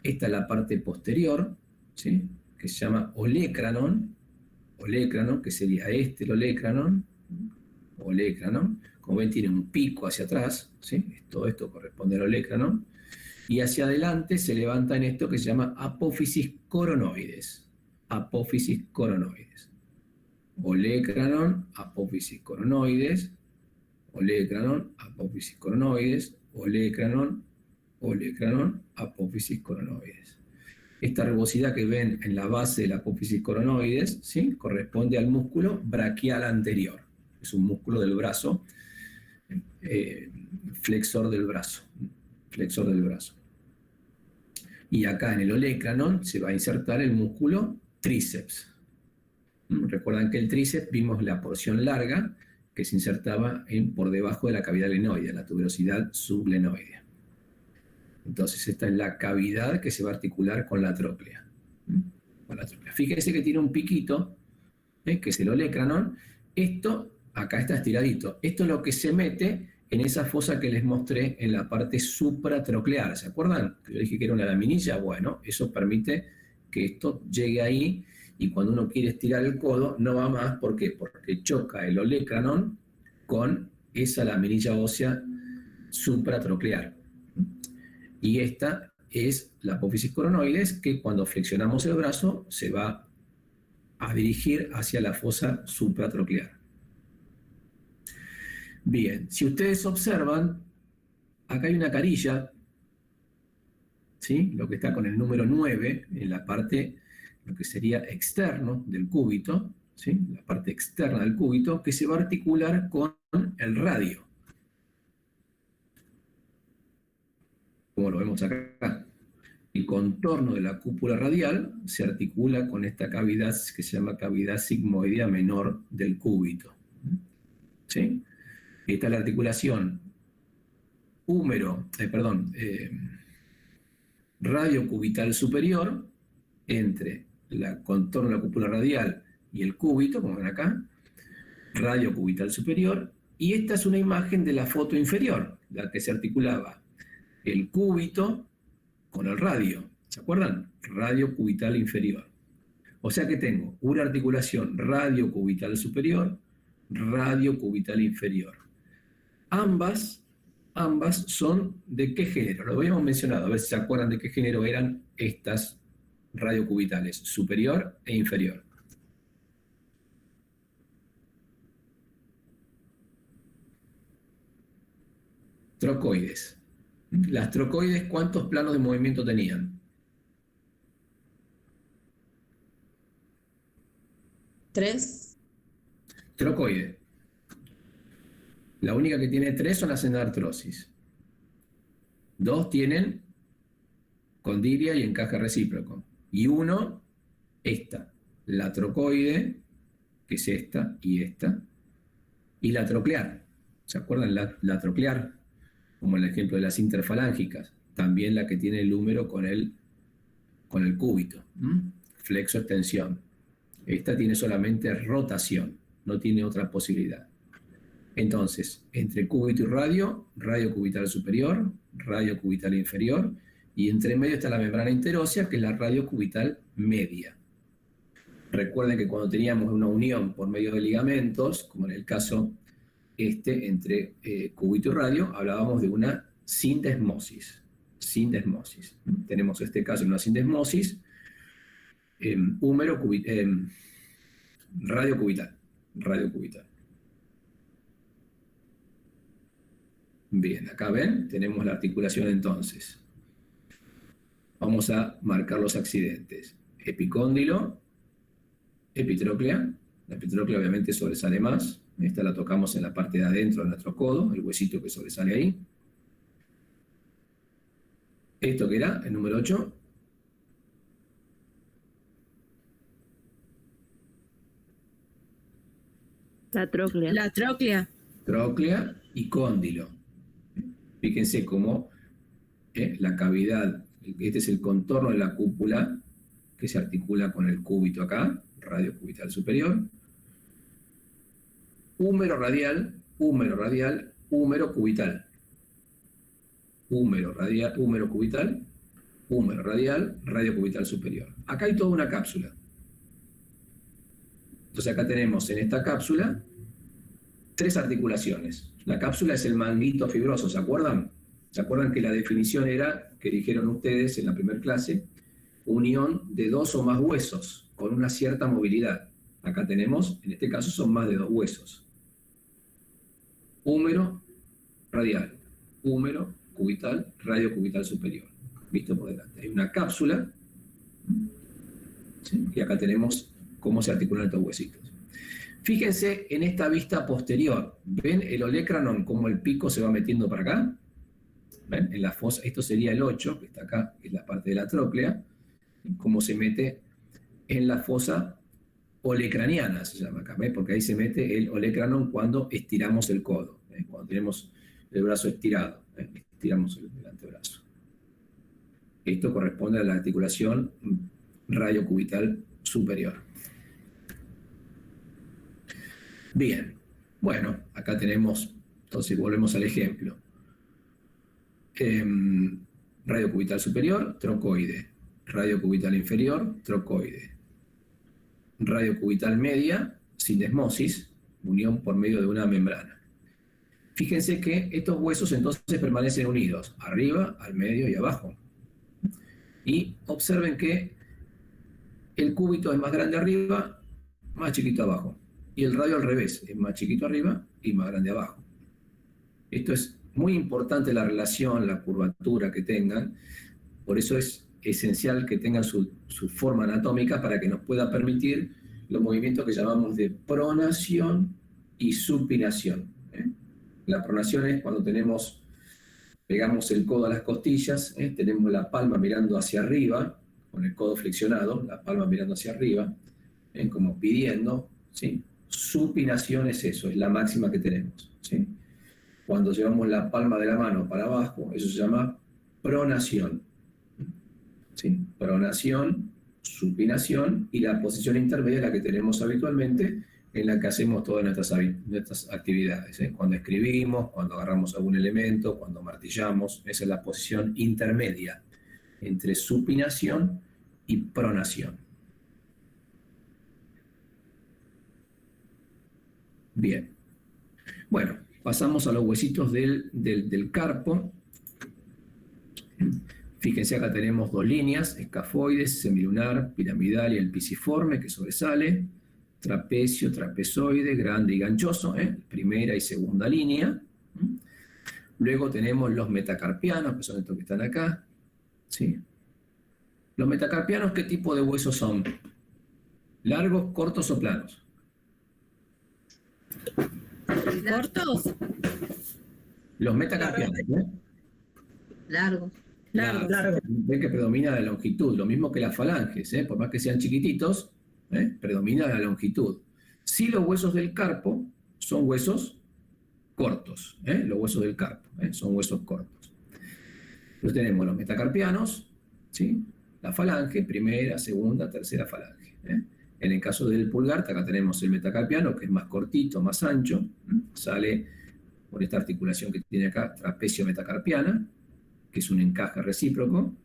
Esta es la parte posterior, ¿sí? Que se llama olecranon, que sería el olecranon, como ven tiene un pico hacia atrás, ¿sí? Todo esto corresponde al olecranon, y hacia adelante se levanta en esto que se llama apófisis coronoides, olecranon, apófisis coronoides, olecranon, apófisis coronoides, olecranon, apófisis coronoides. Esta rugosidad que ven en la base de la apófisis coronoides, ¿sí? Corresponde al músculo braquial anterior. Es un músculo del brazo, flexor del brazo. Y acá en el olecranon se va a insertar el músculo tríceps. Recuerdan que el tríceps vimos la porción larga que se insertaba por debajo de la cavidad glenoidea, la tuberosidad subglenoidea. Entonces esta es la cavidad que se va a articular con la tróclea. Fíjense que tiene un piquito, que es el olecranon. Esto, acá está estiradito. Esto es lo que se mete en esa fosa que les mostré en la parte supratroclear. ¿Se acuerdan? Que yo dije que era una laminilla. Bueno, eso permite que esto llegue ahí y cuando uno quiere estirar el codo no va más. ¿Por qué? Porque choca el olecranon con esa laminilla ósea supratroclear. Y esta es la apófisis coronoides que cuando flexionamos el brazo se va a dirigir hacia la fosa supratroclear. Bien, si ustedes observan, acá hay una carilla, ¿sí? Lo que está con el número 9 en la parte, lo que sería externo del cúbito, ¿sí? La parte externa del cúbito, que se va a articular con el radio. Como lo vemos acá. El contorno de la cúpula radial se articula con esta cavidad que se llama cavidad sigmoidea menor del cúbito. ¿Sí? Esta es la articulación radio cubital superior entre el contorno de la cúpula radial y el cúbito, como ven acá, radio cubital superior, y esta es una imagen de la foto inferior, la que se articulaba el cúbito con el radio, ¿se acuerdan? Radio cubital inferior. O sea que tengo una articulación radio cubital superior, radio cubital inferior. Ambas son ¿de qué género? Lo habíamos mencionado, a ver si se acuerdan de qué género eran estas radiocubitales, superior e inferior. Trocoides. Las trocoides, ¿cuántos planos de movimiento tenían? 3. Trocoide. La única que tiene 3 son las endartrosis. 2 tienen condilia y encaje recíproco. Y 1, la trocoide, que es esta y esta, y la troclear. ¿Se acuerdan? La troclear, como el ejemplo de las interfalángicas, también la que tiene el húmero con el cúbito. Flexo-extensión. Esta tiene solamente rotación, no tiene otra posibilidad. Entonces, entre cúbito y radio cubital superior, radio cubital inferior, y entre medio está la membrana interósea, que es la radio cubital media. Recuerden que cuando teníamos una unión por medio de ligamentos, como en el caso entre cúbito y radio, hablábamos de una sindesmosis. Sindesmosis. Tenemos este caso en una sindesmosis, radio cubital. Bien, acá ven, tenemos la articulación entonces. Vamos a marcar los accidentes. Epicóndilo, epitróclea. La epitróclea obviamente sobresale más. Esta la tocamos en la parte de adentro de nuestro codo, el huesito que sobresale ahí. Esto que era el número 8. La tróclea. La tróclea. Tróclea y cóndilo. Fíjense cómo la cavidad, este es el contorno de la cúpula que se articula con el cúbito acá, radio cubital superior. Húmero radial, húmero cubital. Húmero cubital, húmero radial, radio cubital superior. Acá hay toda una cápsula. Entonces acá tenemos en esta cápsula 3 articulaciones. La cápsula es el manguito fibroso, ¿se acuerdan? ¿Se acuerdan que la definición era, que dijeron ustedes en la primera clase, unión de 2 o más huesos con una cierta movilidad? Acá tenemos, en este caso son más de 2 huesos. Húmero radial, húmero cubital, radio cubital superior. Visto por delante. Hay una cápsula, ¿sí? Y acá tenemos cómo se articulan estos huesitos. Fíjense en esta vista posterior. ¿Ven el olecranon cómo el pico se va metiendo para acá? ¿Ven? En la fosa, esto sería el 8, que está acá, que es la parte de la tróclea, cómo se mete en la fosa olecraniana, se llama acá, ¿ven? Porque ahí se mete el olecranon cuando estiramos el codo, cuando tenemos el brazo estirado, estiramos el antebrazo. Esto corresponde a la articulación radiocubital superior. Bien, bueno, acá tenemos, entonces volvemos al ejemplo. Radio cubital superior, trocoide. Radio cubital inferior, trocoide. Radio cubital media, sindesmosis, unión por medio de una membrana. Fíjense que estos huesos entonces permanecen unidos, arriba, al medio y abajo. Y observen que el cúbito es más grande arriba, más chiquito abajo. Y el radio al revés, es más chiquito arriba y más grande abajo. Esto es muy importante, la relación, la curvatura que tengan. Por eso es esencial que tengan su forma anatómica para que nos pueda permitir los movimientos que llamamos de pronación y supinación. La pronación es cuando pegamos el codo a las costillas, tenemos la palma mirando hacia arriba, con el codo flexionado, la palma mirando hacia arriba, como pidiendo, ¿sí? Supinación es eso, es la máxima que tenemos, ¿sí? Cuando llevamos la palma de la mano para abajo, eso se llama pronación, ¿sí? Pronación, supinación, y la posición intermedia es la que tenemos habitualmente, en la que hacemos todas nuestras actividades, cuando escribimos, cuando agarramos algún elemento, cuando martillamos. Esa es la posición intermedia entre supinación y pronación. Bien. Bueno, pasamos a los huesitos del carpo. Fíjense, acá tenemos 2 líneas, escafoides, semilunar, piramidal y el pisiforme que sobresale. Trapecio, trapezoide, grande y ganchoso, primera y segunda línea. Luego tenemos los metacarpianos, que son estos que están acá. ¿Sí? Los metacarpianos, ¿qué tipo de huesos son? ¿Largos, cortos o planos? ¿Cortos? Los metacarpianos, Largo. Largo. Ven que predomina la longitud, lo mismo que las falanges, por más que sean chiquititos, predomina la longitud. Si los huesos del carpo son huesos cortos, los huesos del carpo son huesos cortos. Entonces tenemos los metacarpianos, ¿sí? La falange, primera, segunda, tercera falange. En el caso del pulgar, acá tenemos el metacarpiano, que es más cortito, más ancho, sale por esta articulación que tiene acá, trapecio metacarpiana, que es un encaje recíproco,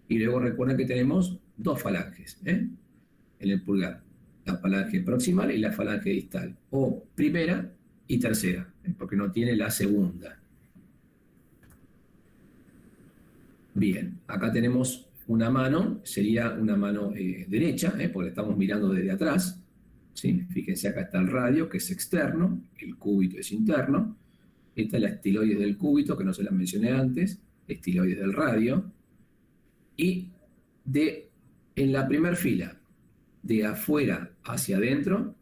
y luego recuerden que tenemos dos falanges en el pulgar, la falange proximal y la falange distal, o primera y tercera, porque no tiene la segunda. Bien, acá tenemos una mano, sería una mano derecha, porque la estamos mirando desde atrás, ¿sí? Fíjense, acá está el radio, que es externo, el cúbito es interno, esta es la estiloides del cúbito, que no se la mencioné antes, estiloides del radio, y en la primera fila, de afuera hacia adentro,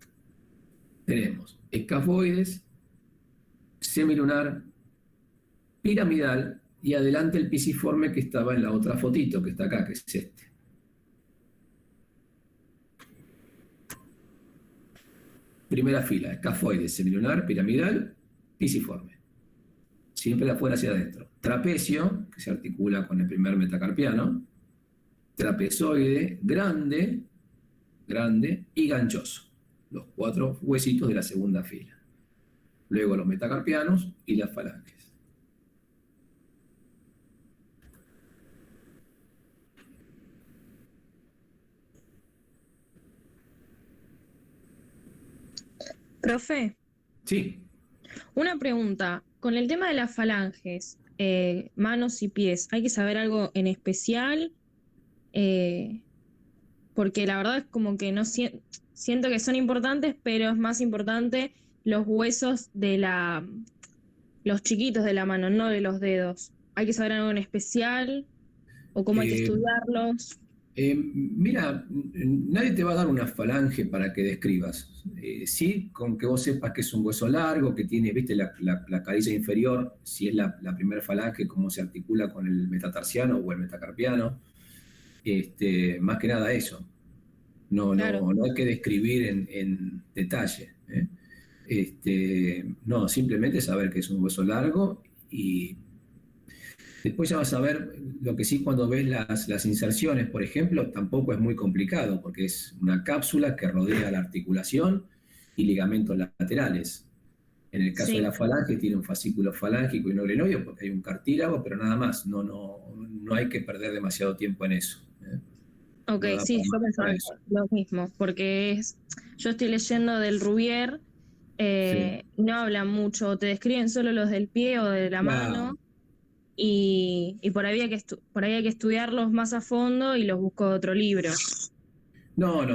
tenemos escafoides, semilunar, piramidal, y adelante el pisiforme que estaba en la otra fotito, que está acá, que es este. Primera fila, escafoides, semilunar, piramidal, pisiforme. Siempre de afuera hacia adentro. Trapecio, que se articula con el primer metacarpiano. Trapezoide, grande y ganchoso. Los 4 huesitos de la segunda fila. Luego los metacarpianos y las falanges. Profe, Sí. una pregunta. Con el tema de las falanges, manos y pies, ¿hay que saber algo en especial? Porque la verdad es como que no siento que son importantes, pero es más importante los huesos de los chiquitos de la mano, no de los dedos. ¿Hay que saber algo en especial? ¿O cómo hay que Eh, estudiarlos? Mira, nadie te va a dar una falange para que describas. Sí, con que vos sepas que es un hueso largo, que tiene, viste, la carilla inferior, si es la primera falange, cómo se articula con el metatarsiano o el metacarpiano. Más que nada eso. Claro. No hay que describir en detalle. No, simplemente saber que es un hueso largo y después ya vas a ver, lo que sí cuando ves las inserciones, por ejemplo, tampoco es muy complicado, porque es una cápsula que rodea la articulación y ligamentos laterales. En el caso de Sí. la falange tiene un fascículo falángico y no glenoideo, porque hay un cartílago, pero nada más, no hay que perder demasiado tiempo en eso. Ok, No da sí, para yo más pensaba para eso. lo mismo, porque yo estoy leyendo del Rubier, Sí. y no hablan mucho, te describen solo los del pie o de la Claro. mano, y por ahí por ahí hay que estudiarlos más a fondo y los busco de otro libro. No.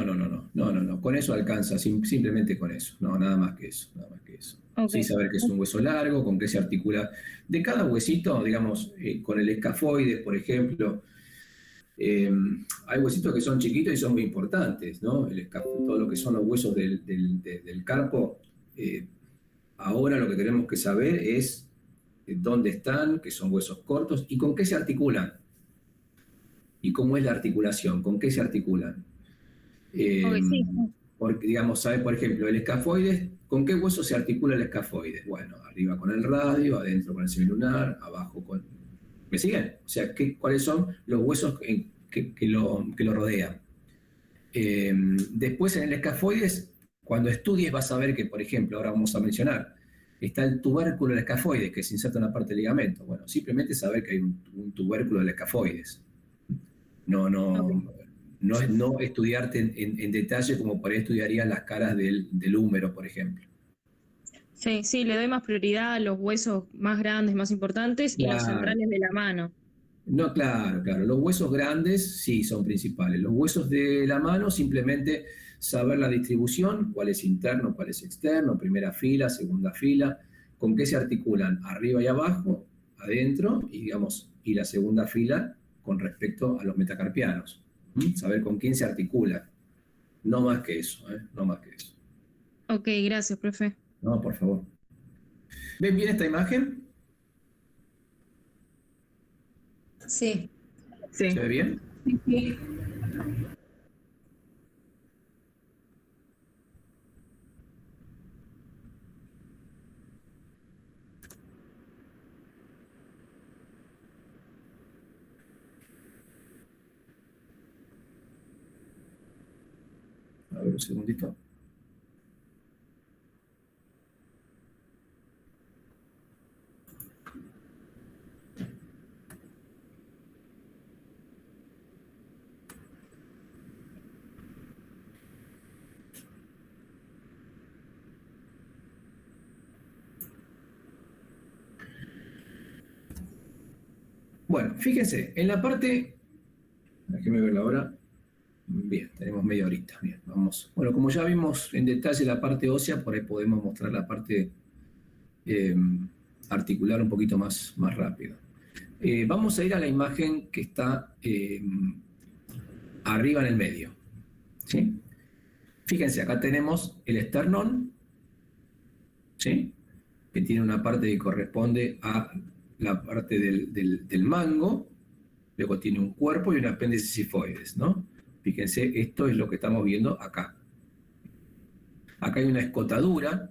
Con eso alcanza, simplemente con eso. No, nada más que eso, nada más que eso. Ok. Sí, saber que es un hueso largo, con qué se articula. De cada huesito, digamos, con el escafoides, por ejemplo, hay huesitos que son chiquitos y son muy importantes, ¿no? Todo lo que son los huesos del carpo, ahora lo que tenemos que saber es dónde están, que son huesos cortos, y con qué se articulan. Y cómo es la articulación, con qué se articulan. Ok, sí. Porque, digamos, ¿sabe? Por ejemplo, el escafoides, ¿con qué hueso se articula el escafoides? Bueno, arriba con el radio, adentro con el semilunar, abajo con... ¿Me siguen? O sea, ¿cuáles son los huesos que lo rodean? Después en el escafoides, cuando estudies vas a ver que, por ejemplo, ahora vamos a mencionar, está el tubérculo del escafoides, que se inserta en la parte del ligamento. Bueno, simplemente saber que hay un tubérculo del escafoides. No estudiarte en detalle como por ahí estudiarías las caras del húmero, por ejemplo. Sí, le doy más prioridad a los huesos más grandes, más importantes y los Claro. centrales de la mano. No, claro. Los huesos grandes sí son principales. Los huesos de la mano, simplemente saber la distribución, cuál es interno, cuál es externo, primera fila, segunda fila, con qué se articulan arriba y abajo, adentro, y digamos, y la segunda fila con respecto a los metacarpianos. Saber con quién se articula. No más que eso, no más que eso. Ok, gracias, profe. No, por favor. ¿Ven bien esta imagen? Sí. Sí. ¿Se ve bien? A ver, un segundito. Bueno, fíjense, en la parte, déjenme ver la hora. Bien, tenemos media horita. Bien, vamos. Bueno, como ya vimos en detalle la parte ósea, por ahí podemos mostrar la parte articular un poquito más rápido. Vamos a ir a la imagen que está arriba en el medio. ¿Sí? Fíjense, acá tenemos el esternón, ¿sí? Que tiene una parte que corresponde a la parte del mango, luego tiene un cuerpo y un apéndice sifoides, ¿no? Fíjense, esto es lo que estamos viendo acá. Acá hay una escotadura,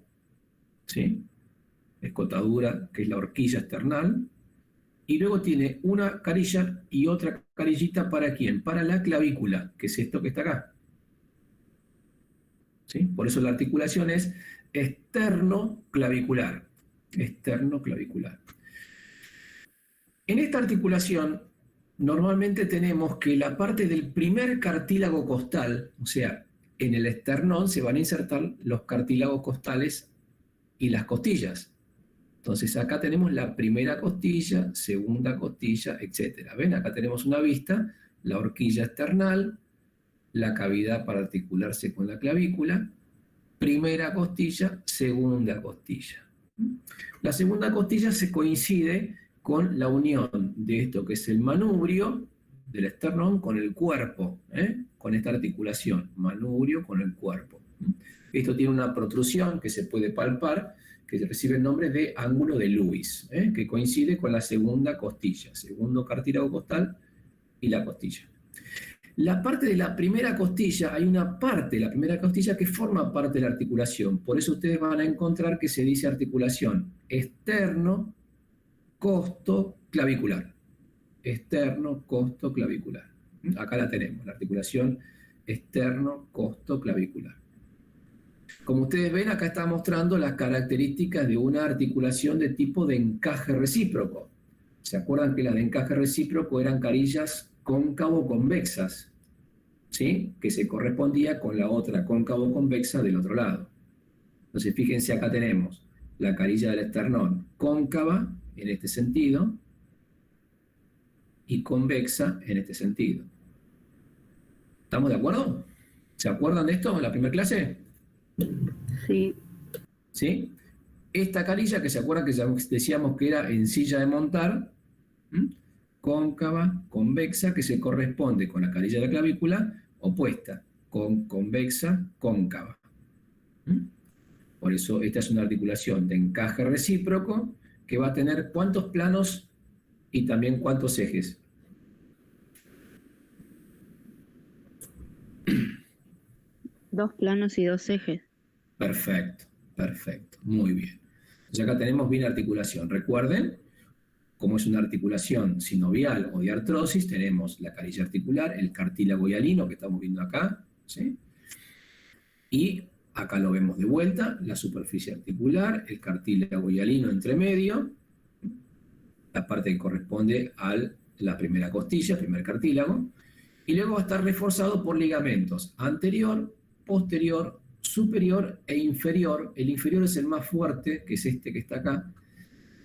¿sí? Escotadura, que es la horquilla esternal, y luego tiene una carilla y otra carillita ¿para quién? Para la clavícula, que es esto que está acá. ¿Sí? Por eso la articulación es esternoclavicular. Esternoclavicular. En esta articulación, normalmente tenemos que la parte del primer cartílago costal, o sea, en el esternón se van a insertar los cartílagos costales y las costillas. Entonces acá tenemos la primera costilla, segunda costilla, etc. ¿Ven? Acá tenemos una vista, la horquilla esternal, la cavidad para articularse con la clavícula, primera costilla, segunda costilla. La segunda costilla se coincide con la unión de esto que es el manubrio del esternón con el cuerpo, con esta articulación, manubrio con el cuerpo. Esto tiene una protrusión que se puede palpar, que recibe el nombre de ángulo de Lewis, que coincide con la segunda costilla, segundo cartílago costal y la costilla. La parte de la primera costilla, hay una parte de la primera costilla que forma parte de la articulación. Por eso ustedes van a encontrar que se dice articulación externo-costo-clavicular. Externo-costo-clavicular. Acá la tenemos, la articulación externo-costo-clavicular. Como ustedes ven, acá está mostrando las características de una articulación de tipo de encaje recíproco. ¿Se acuerdan que las de encaje recíproco eran carillas cóncavo-convexas? ¿Sí? Que se correspondía con la otra cóncavo-convexa del otro lado. Entonces, fíjense, acá tenemos la carilla del esternón cóncava en este sentido y convexa en este sentido. ¿Estamos de acuerdo? ¿Se acuerdan de esto en la primera clase? Sí. ¿Sí? Esta carilla, que se acuerdan que decíamos que era en silla de montar, cóncava, convexa, que se corresponde con la carilla de la clavícula opuesta, convexa, cóncava. Por eso esta es una articulación de encaje recíproco que va a tener ¿cuántos planos y también cuántos ejes? Dos planos y dos ejes. Perfecto, perfecto, muy bien. Entonces acá tenemos bien articulación. Recuerden, como es una articulación sinovial o de artrosis, tenemos la carilla articular, el cartílago hialino que estamos viendo acá, ¿sí? Y acá lo vemos de vuelta, la superficie articular, el cartílago hialino entre medio, la parte que corresponde a la primera costilla, primer cartílago, y luego va a estar reforzado por ligamentos anterior, posterior, superior e inferior. El inferior es el más fuerte, que es este que está acá,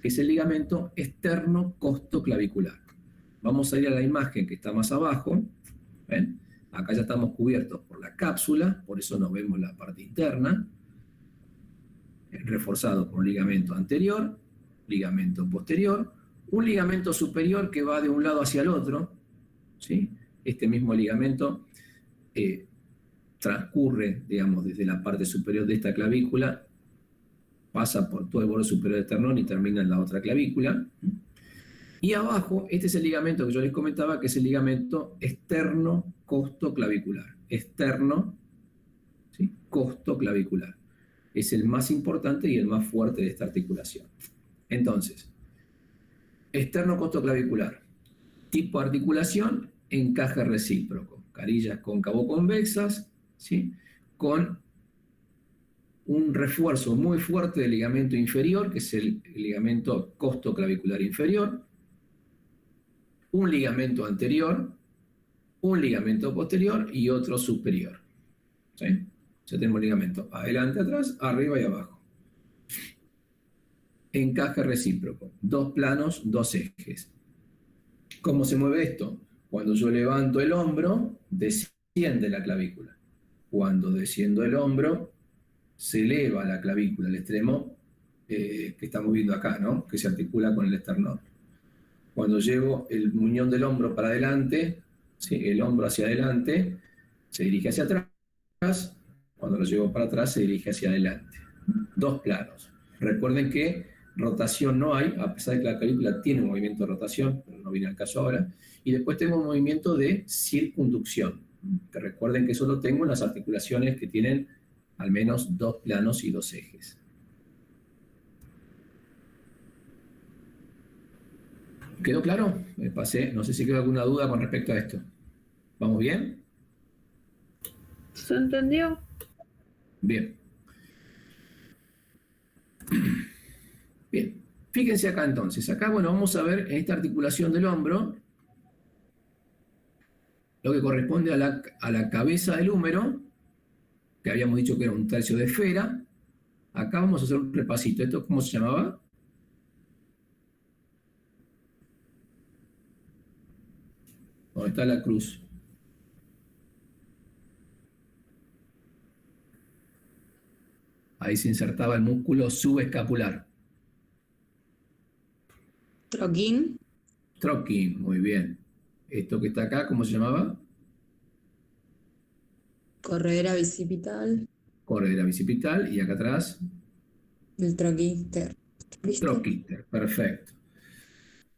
que es el ligamento externo-costoclavicular. Vamos a ir a la imagen que está más abajo. ¿Ven? Acá ya estamos cubiertos por la cápsula, por eso no vemos la parte interna. Reforzado por un ligamento anterior, ligamento posterior, un ligamento superior que va de un lado hacia el otro, ¿sí? Este mismo ligamento transcurre, digamos, desde la parte superior de esta clavícula, pasa por todo el borde superior del esternón y termina en la otra clavícula. Y abajo, este es el ligamento que yo les comentaba, que es el ligamento externo costoclavicular. Externo, ¿sí? Costoclavicular. Es el más importante y el más fuerte de esta articulación. Entonces, externo costoclavicular. Tipo de articulación, encaje recíproco. Carillas cóncavo-convexas, ¿sí? Con un refuerzo muy fuerte del ligamento inferior, que es el ligamento costoclavicular inferior, un ligamento anterior, un ligamento posterior y otro superior. ¿Sí? Ya tenemos ligamento adelante, atrás, arriba y abajo. Encaje recíproco. 2 planos, 2 ejes. ¿Cómo se mueve esto? Cuando yo levanto el hombro, desciende la clavícula. Cuando desciendo el hombro, se eleva la clavícula, el extremo que estamos viendo acá, ¿no? Que se articula con el esternón. Cuando llevo el muñón del hombro para adelante, ¿sí? El hombro hacia adelante, se dirige hacia atrás. Cuando lo llevo para atrás, se dirige hacia adelante. 2 planos. Recuerden que rotación no hay, a pesar de que la clavícula tiene un movimiento de rotación, pero no viene al caso ahora. Y después tengo un movimiento de circunducción, que recuerden que eso lo tengo en las articulaciones que tienen al menos 2 planos y 2 ejes. ¿Quedó claro? Me pasé, no sé si quedó alguna duda con respecto a esto. ¿Vamos bien? ¿Se entendió? Bien. Bien. Fíjense acá entonces. Acá, bueno, vamos a ver en esta articulación del hombro lo que corresponde a la cabeza del húmero, que habíamos dicho que era un tercio de esfera. Acá vamos a hacer un repasito. ¿Esto cómo se llamaba? ¿Dónde está la cruz? Ahí se insertaba el músculo subescapular. Troquín. Troquín, muy bien. Esto que está acá, ¿cómo se llamaba? Corredera bicipital. Corredera bicipital. Y acá atrás, El troquíster. ¿Listo? troquíter. Perfecto.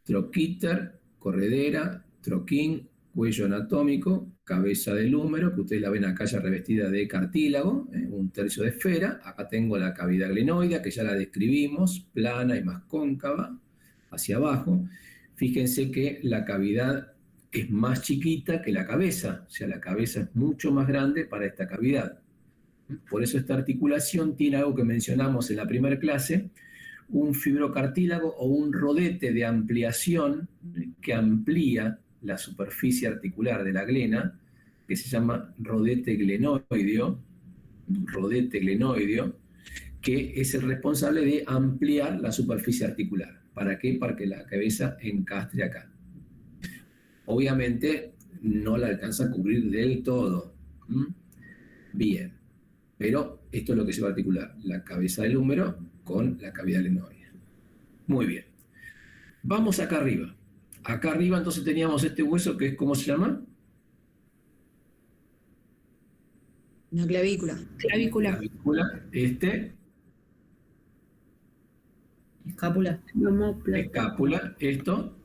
Troquíter, corredera, troquín, cuello anatómico, cabeza del húmero, que ustedes la ven acá ya revestida de cartílago, un tercio de esfera. Acá tengo la cavidad glenoidea, que ya la describimos, plana y más cóncava, hacia abajo. Fíjense que la cavidad es más chiquita que la cabeza, o sea, la cabeza es mucho más grande para esta cavidad. Por eso esta articulación tiene algo que mencionamos en la primera clase, un fibrocartílago o un rodete de ampliación que amplía la superficie articular de la glena, que se llama rodete glenoideo, que es el responsable de ampliar la superficie articular. ¿Para qué? Para que la cabeza encastre acá. Obviamente no la alcanza a cubrir del todo. Bien, pero esto es lo que se va a articular, la cabeza del húmero con la cavidad glenoidea. Muy bien. Vamos acá arriba. Acá arriba entonces teníamos este hueso que es, ¿cómo se llama? Una clavícula. Clavícula. Clavícula. Escápula. Omóplata. Escápula. Esto.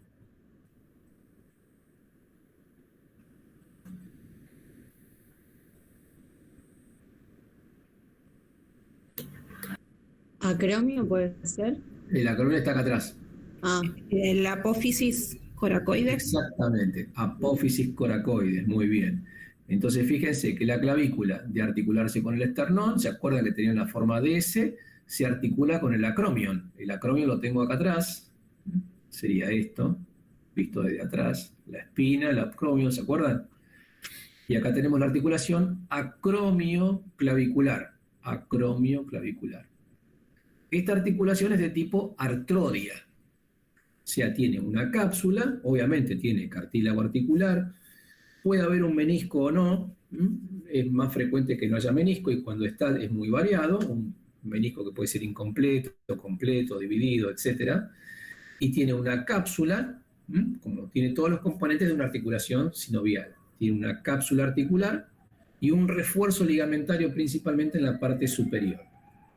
Acromio puede ser. La columna está acá atrás. Ah, La apófisis coracoides. Exactamente, apófisis coracoides, muy bien. Entonces fíjense que la clavícula, de articularse con el esternón, ¿se acuerdan que tenía una forma de S? Se articula con el acromion. El acromion lo tengo acá atrás, sería esto, visto desde atrás, la espina, el acromion, ¿se acuerdan? Y acá tenemos la articulación acromioclavicular. Acromioclavicular. Esta articulación es de tipo artrodia. O sea, tiene una cápsula, obviamente tiene cartílago articular, puede haber un menisco o no, es más frecuente que no haya menisco y cuando está es muy variado, un menisco que puede ser incompleto, completo, dividido, etc. Y tiene una cápsula, como tiene todos los componentes de una articulación sinovial. Tiene una cápsula articular y un refuerzo ligamentario principalmente en la parte superior.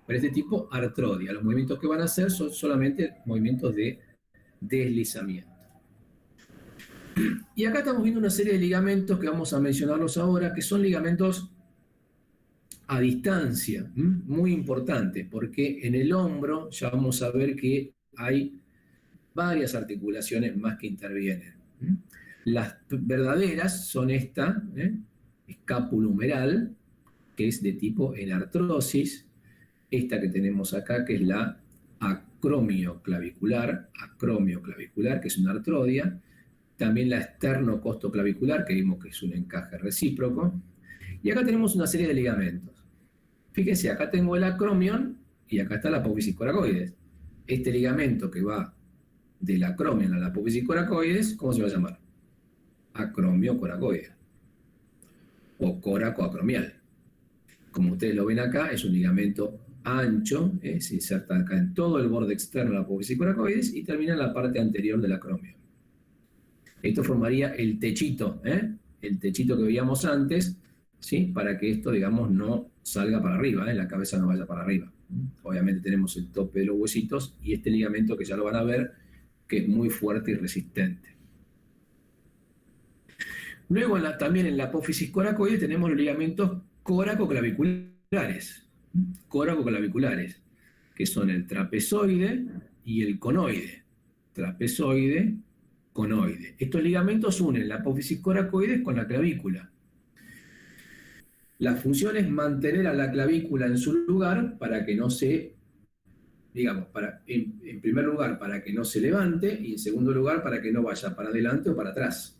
Pero este tipo artrodia, los movimientos que van a hacer son solamente movimientos de deslizamiento. Y acá estamos viendo una serie de ligamentos que vamos a mencionarlos ahora, que son ligamentos a distancia, muy importantes, porque en el hombro ya vamos a ver que hay varias articulaciones más que intervienen. Las verdaderas son esta, escapulohumeral, que es de tipo enartrosis, esta que tenemos acá, que es la acromioclavicular, que es una artrodia, también la esternocostoclavicular, que vimos que es un encaje recíproco, y acá tenemos una serie de ligamentos. Fíjense, acá tengo el acromion y acá está la apófisis coracoides. Este ligamento que va del acromion a la apófisis coracoides, ¿cómo se va a llamar? Acromiocoracoide o coracoacromial. Como ustedes lo ven acá, es un ligamento ancho, se inserta acá en todo el borde externo de la apófisis coracoides y termina en la parte anterior del acromion. Esto formaría el techito que veíamos antes, ¿sí? Para que esto, digamos, no salga para arriba, la cabeza no vaya para arriba. Obviamente tenemos el tope de los huesitos y este ligamento que ya lo van a ver, que es muy fuerte y resistente. Luego también en la apófisis coracoide tenemos los ligamentos coracoclaviculares, que son el trapezoide y el conoide. Trapezoide, conoide. Estos ligamentos unen la apófisis coracoides con la clavícula. La función es mantener a la clavícula en su lugar para que no se, digamos, en primer lugar, para que no se levante y en segundo lugar, para que no vaya para adelante o para atrás.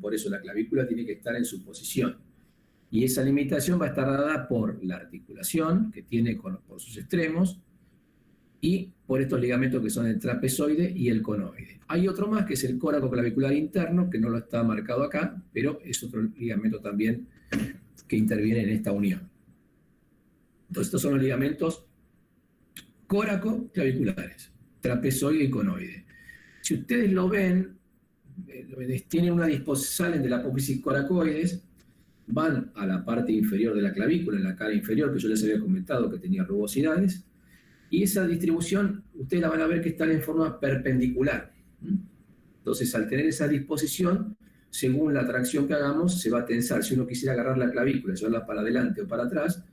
Por eso la clavícula tiene que estar en su posición. Y esa limitación va a estar dada por la articulación que tiene por sus extremos y por estos ligamentos que son el trapezoide y el conoide. Hay otro más que es el coracoclavicular interno, que no lo está marcado acá, pero es otro ligamento también que interviene en esta unión. Entonces estos son los ligamentos coracoclaviculares, trapezoide y conoide. Si ustedes lo ven, tienen una disposición, salen de la apófisis coracoides, van a la parte inferior de la clavícula, en la cara inferior, que yo les había comentado que tenía rugosidades, y esa distribución, ustedes la van a ver que están en forma perpendicular. Entonces, al tener esa disposición, según la tracción que hagamos, se va a tensar. Si uno quisiera agarrar la clavícula, llevarla para adelante o para atrás,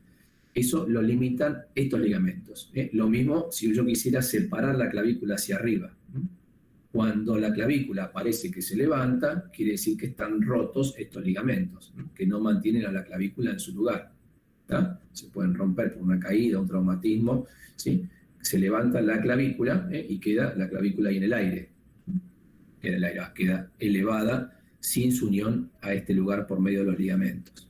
eso lo limitan estos ligamentos. Lo mismo si yo quisiera separar la clavícula hacia arriba. Cuando la clavícula parece que se levanta, quiere decir que están rotos estos ligamentos, que no mantienen a la clavícula en su lugar. ¿Tá? Se pueden romper por una caída, un traumatismo, ¿sí? Se levanta la clavícula y queda la clavícula ahí en el aire. Queda elevada sin su unión a este lugar por medio de los ligamentos.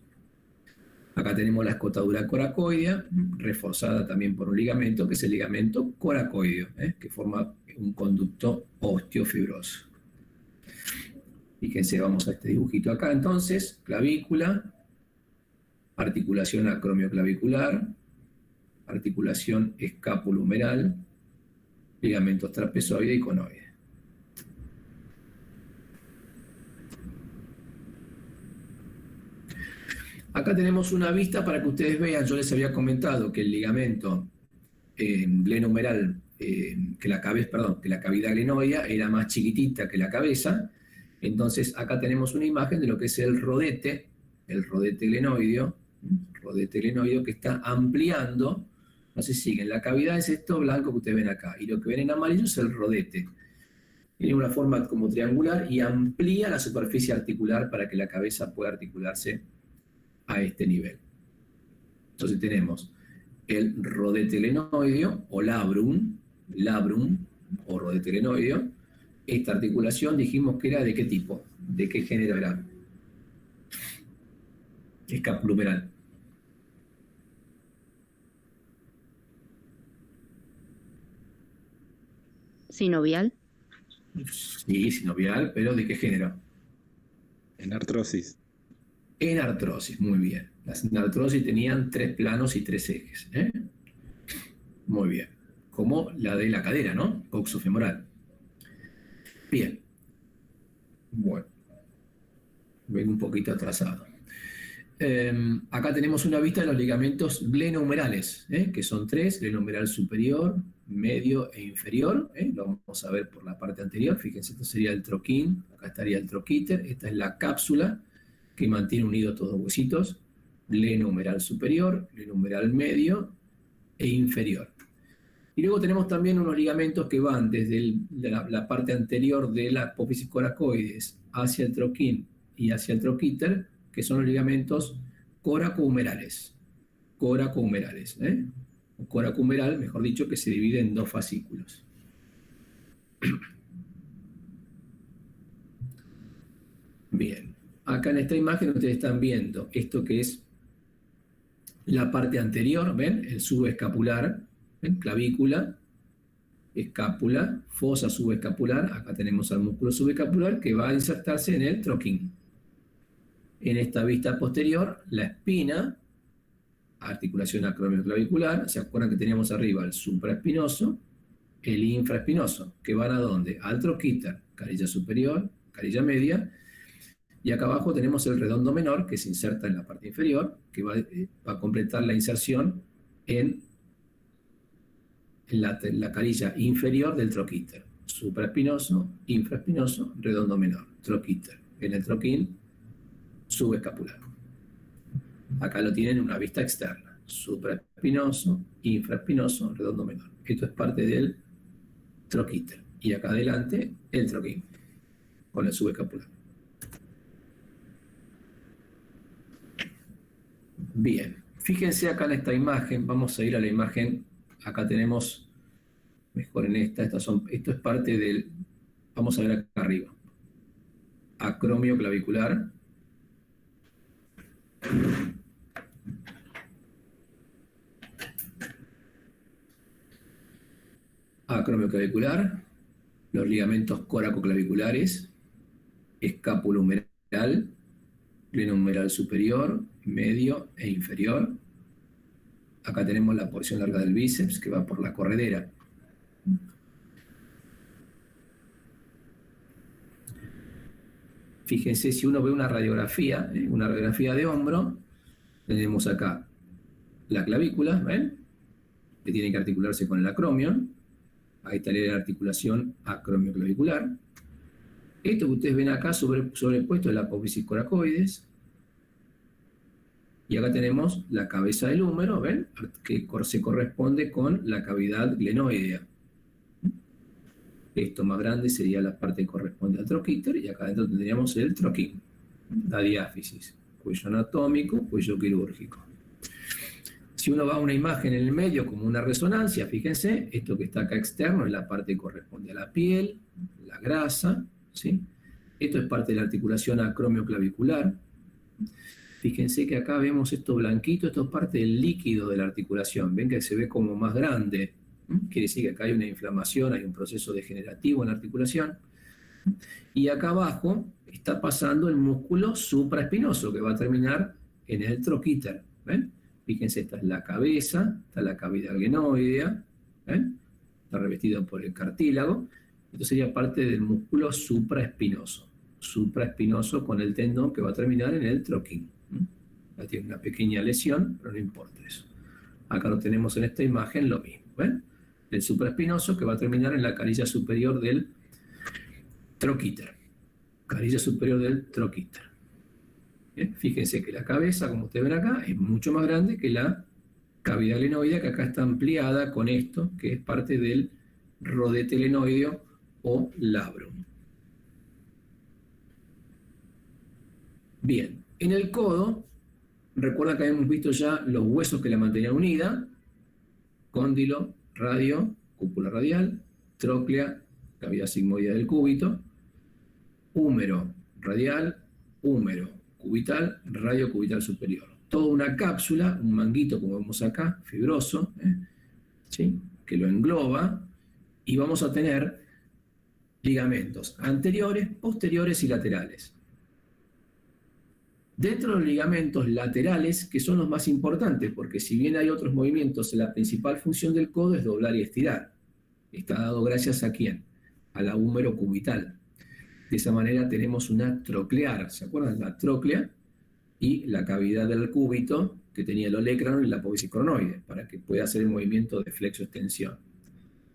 Acá tenemos la escotadura coracoidea, reforzada también por un ligamento, que es el ligamento coracoideo, que forma un conducto osteofibroso. Fíjense, vamos a este dibujito acá entonces, clavícula, articulación acromioclavicular, articulación escapulohumeral, ligamentos trapezoide y conoide. Acá tenemos una vista para que ustedes vean, yo les había comentado que el ligamento glenohumeral, que la cavidad glenoidea era más chiquitita que la cabeza. Entonces acá tenemos una imagen de lo que es el rodete glenoideo, que está ampliando. No se siguen, la cavidad es esto blanco que ustedes ven acá, y lo que ven en amarillo es el rodete. Tiene una forma como triangular y amplía la superficie articular para que la cabeza pueda articularse a este nivel. Entonces tenemos el rodete glenoideo o labrum o rodete glenoideo. Esta articulación dijimos que era de qué tipo, de qué género era. Escapulohumeral. ¿Sinovial? Sí, sinovial, pero ¿de qué género? Enartrosis. Enartrosis, muy bien. Las enartrosis tenían 3 planos y 3 ejes. Muy bien. Como la de la cadera, ¿no? Coxofemoral. Bien. Bueno. Vengo un poquito atrasado. Acá tenemos una vista de los ligamentos glenohumerales, que son 3, glenohumeral superior, medio e inferior, lo vamos a ver por la parte anterior. Fíjense, esto sería el troquín, acá estaría el troquíter, esta es la cápsula que mantiene unidos estos dos huesitos, glenohumeral superior, glenohumeral medio e inferior. Y luego tenemos también unos ligamentos que van desde la parte anterior de la apófisis coracoides hacia el troquín y hacia el troquíter, que son los ligamentos coracohumerales. Coracohumerales, o coracohumeral, mejor dicho, que se divide en dos fascículos. Bien, acá en esta imagen ustedes están viendo esto que es la parte anterior, ¿ven? El subescapular, ¿ven? Clavícula, escápula, fosa subescapular. Acá tenemos al músculo subescapular que va a insertarse en el troquín. En esta vista posterior, la espina, articulación acromioclavicular. ¿Se acuerdan que teníamos arriba el supraespinoso, el infraespinoso? ¿Que van a dónde? Al troquíter, carilla superior, carilla media. Y acá abajo tenemos el redondo menor, que se inserta en la parte inferior, que va a completar la inserción en la carilla inferior del troquíter. Supraespinoso, infraespinoso, redondo menor, troquíter. En el troquín, subescapular. Acá lo tienen en una vista externa. Supraespinoso, infraespinoso, redondo menor. Esto es parte del troquíter. Y acá adelante, el troquín, con el subescapular. Bien, fíjense acá en esta imagen, vamos a ir a la imagen, acá tenemos, mejor en esto es parte del, vamos a ver acá arriba, acromio clavicular, los ligamentos coracoclaviculares, escápula humeral, glenohumeral superior, medio e inferior. Acá tenemos la porción larga del bíceps que va por la corredera. Fíjense, si uno ve una radiografía de hombro, tenemos acá la clavícula, ¿ven? Que tiene que articularse con el acromion. Ahí estaría la articulación acromioclavicular. Esto que ustedes ven acá sobrepuesto es la apófisis coracoides. Y acá tenemos la cabeza del húmero, ¿ven? Que se corresponde con la cavidad glenoidea. Esto más grande sería la parte que corresponde al troquíter, y acá adentro tendríamos el troquín, la diáfisis, cuello anatómico, cuello quirúrgico. Si uno va a una imagen en el medio como una resonancia, fíjense, esto que está acá externo es la parte que corresponde a la piel, la grasa, ¿sí? Esto es parte de la articulación acromioclavicular. Fíjense que acá vemos esto blanquito, esto es parte del líquido de la articulación. Ven que se ve como más grande. Quiere decir que acá hay una inflamación, hay un proceso degenerativo en la articulación. Y acá abajo está pasando el músculo supraespinoso que va a terminar en el troquíter. ¿Ven? Fíjense, esta es la cabeza, está la cavidad glenoidea, ¿ven? Está revestido por el cartílago. Esto sería parte del músculo supraespinoso. Supraespinoso con el tendón que va a terminar en el troquín. Ahí tiene una pequeña lesión, pero no importa eso. Acá lo tenemos en esta imagen, lo mismo. ¿Ven? El supraespinoso que va a terminar en la carilla superior del troquíter. Carilla superior del troquíter. Bien, fíjense que la cabeza, como ustedes ven acá, es mucho más grande que la cavidad glenoidea, que acá está ampliada con esto, que es parte del rodete glenoideo o labrum. Bien, en el codo, recuerda que habíamos visto ya los huesos que la mantenían unida: cóndilo, radio, cúpula radial, tróclea, cavidad sigmoidea del cúbito, húmero radial, húmero cubital, radio cubital superior. Toda una cápsula, un manguito como vemos acá, fibroso, ¿sí? Que lo engloba, y vamos a tener ligamentos anteriores, posteriores y laterales. Dentro de los ligamentos laterales, que son los más importantes, porque si bien hay otros movimientos, la principal función del codo es doblar y estirar. Está dado gracias a ¿quién? A la húmero cubital. De esa manera tenemos una troclear, ¿se acuerdan? La tróclea y la cavidad del cúbito que tenía el olecranon y la apófisis coronoide, para que pueda hacer el movimiento de flexo-extensión.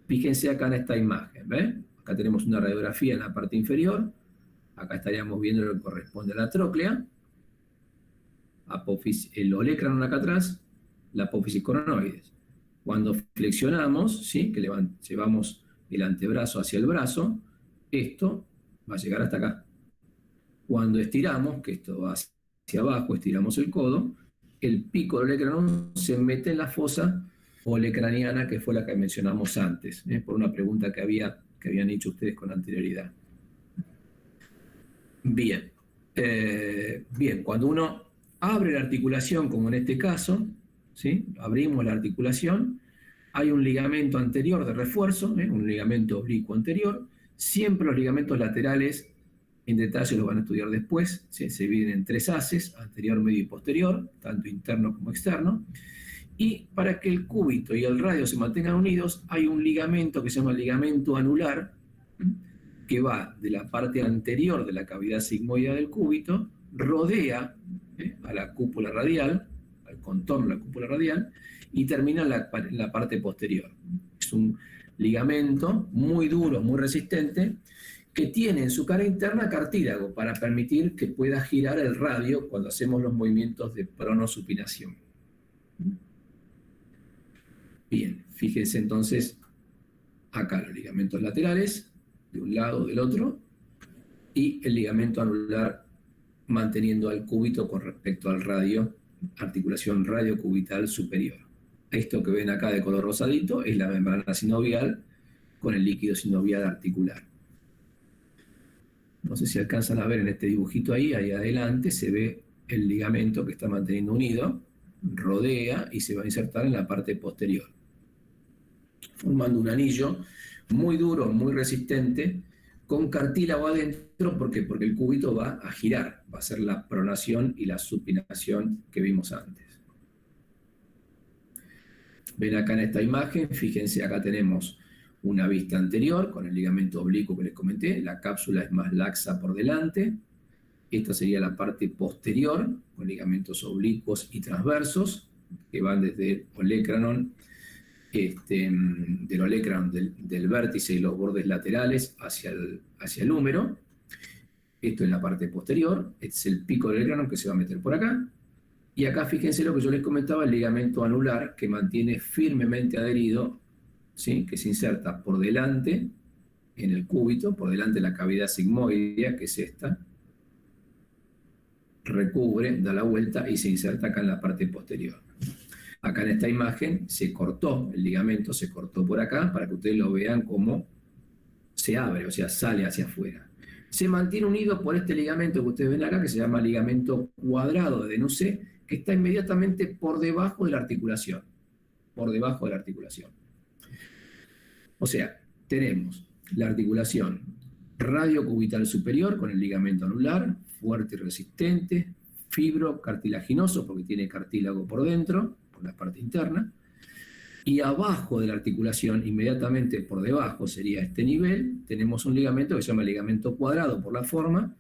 Fíjense acá en esta imagen, ¿ven? Acá tenemos una radiografía en la parte inferior. Acá estaríamos viendo lo que corresponde a la tróclea. El olecranon acá atrás, la apófisis coronoides. Cuando flexionamos, ¿sí? Que llevamos el antebrazo hacia el brazo, esto va a llegar hasta acá. Cuando estiramos, que esto va hacia abajo, estiramos el codo, el pico del olecranon se mete en la fosa olecraniana, que fue la que mencionamos antes, por una pregunta que habían hecho ustedes con anterioridad. Bien. Bien, cuando uno abre la articulación, como en este caso, ¿sí? Abrimos la articulación, hay un ligamento anterior de refuerzo, un ligamento oblicuo anterior. Siempre los ligamentos laterales, en detalle los van a estudiar después, ¿sí? Se dividen en 3 haces, anterior, medio y posterior, tanto interno como externo. Y para que el cúbito y el radio se mantengan unidos, hay un ligamento que se llama ligamento anular, que va de la parte anterior de la cavidad sigmoidea del cúbito, rodea a la cúpula radial, al contorno de la cúpula radial, y termina en la parte posterior. Es un ligamento muy duro, muy resistente, que tiene en su cara interna cartílago para permitir que pueda girar el radio cuando hacemos los movimientos de pronosupinación. Bien, fíjense entonces acá los ligamentos laterales, de un lado o del otro, y el ligamento anular manteniendo al cúbito con respecto al radio, articulación radiocubital superior. Esto que ven acá de color rosadito es la membrana sinovial con el líquido sinovial articular. No sé si alcanzan a ver en este dibujito ahí adelante se ve el ligamento que está manteniendo unido, rodea y se va a insertar en la parte posterior, formando un anillo muy duro, muy resistente, con cartílago adentro. ¿Por qué? Porque el cúbito va a girar, va a ser la pronación y la supinación que vimos antes. Ven acá en esta imagen, fíjense, acá tenemos una vista anterior con el ligamento oblicuo que les comenté, la cápsula es más laxa por delante, esta sería la parte posterior, con ligamentos oblicuos y transversos, que van desde el olecranon, del olecranon del vértice y los bordes laterales hacia el húmero. Esto es la parte posterior, este es el pico del olecranon que se va a meter por acá. Y acá fíjense lo que yo les comentaba, el ligamento anular que mantiene firmemente adherido, ¿sí? Que se inserta por delante en el cúbito, por delante de la cavidad sigmoidea, que es esta, recubre, da la vuelta y se inserta acá en la parte posterior. Acá en esta imagen se cortó, el ligamento se cortó por acá para que ustedes lo vean cómo se abre, o sea, sale hacia afuera. Se mantiene unido por este ligamento que ustedes ven acá, que se llama ligamento cuadrado de Denucé, que está inmediatamente por debajo de la articulación. Por debajo de la articulación. O sea, tenemos la articulación radiocubital superior con el ligamento anular, fuerte y resistente, fibrocartilaginoso porque tiene cartílago por dentro, por la parte interna, y abajo de la articulación, inmediatamente por debajo sería este nivel, tenemos un ligamento que se llama ligamento cuadrado por la forma,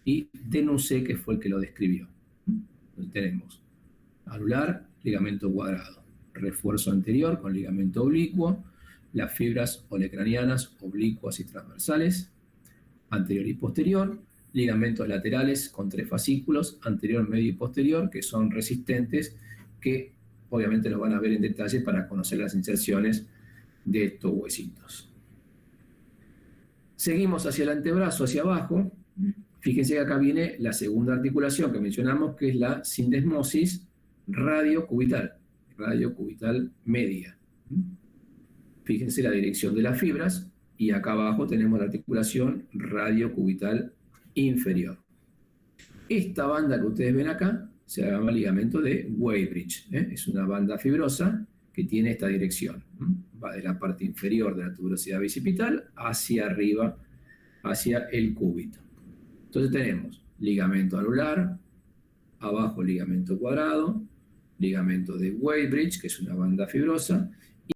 y Denucé, que fue el que lo describió. Entonces tenemos anular, ligamento cuadrado, refuerzo anterior con ligamento oblicuo, las fibras olecranianas oblicuas y transversales, anterior y posterior, ligamentos laterales con 3 fascículos, anterior, medio y posterior, que son resistentes, que obviamente lo van a ver en detalle para conocer las inserciones de estos huesitos. Seguimos hacia el antebrazo, hacia abajo. Fíjense que acá viene la segunda articulación que mencionamos, que es la sindesmosis radiocubital media. Fíjense la dirección de las fibras, y acá abajo tenemos la articulación radiocubital inferior. Esta banda que ustedes ven acá se llama ligamento de Weybridge. Es una banda fibrosa que tiene esta dirección. Va de la parte inferior de la tuberosidad bicipital hacia arriba, hacia el cúbito. Entonces tenemos ligamento anular, abajo ligamento cuadrado, ligamento de Weybridge, que es una banda fibrosa,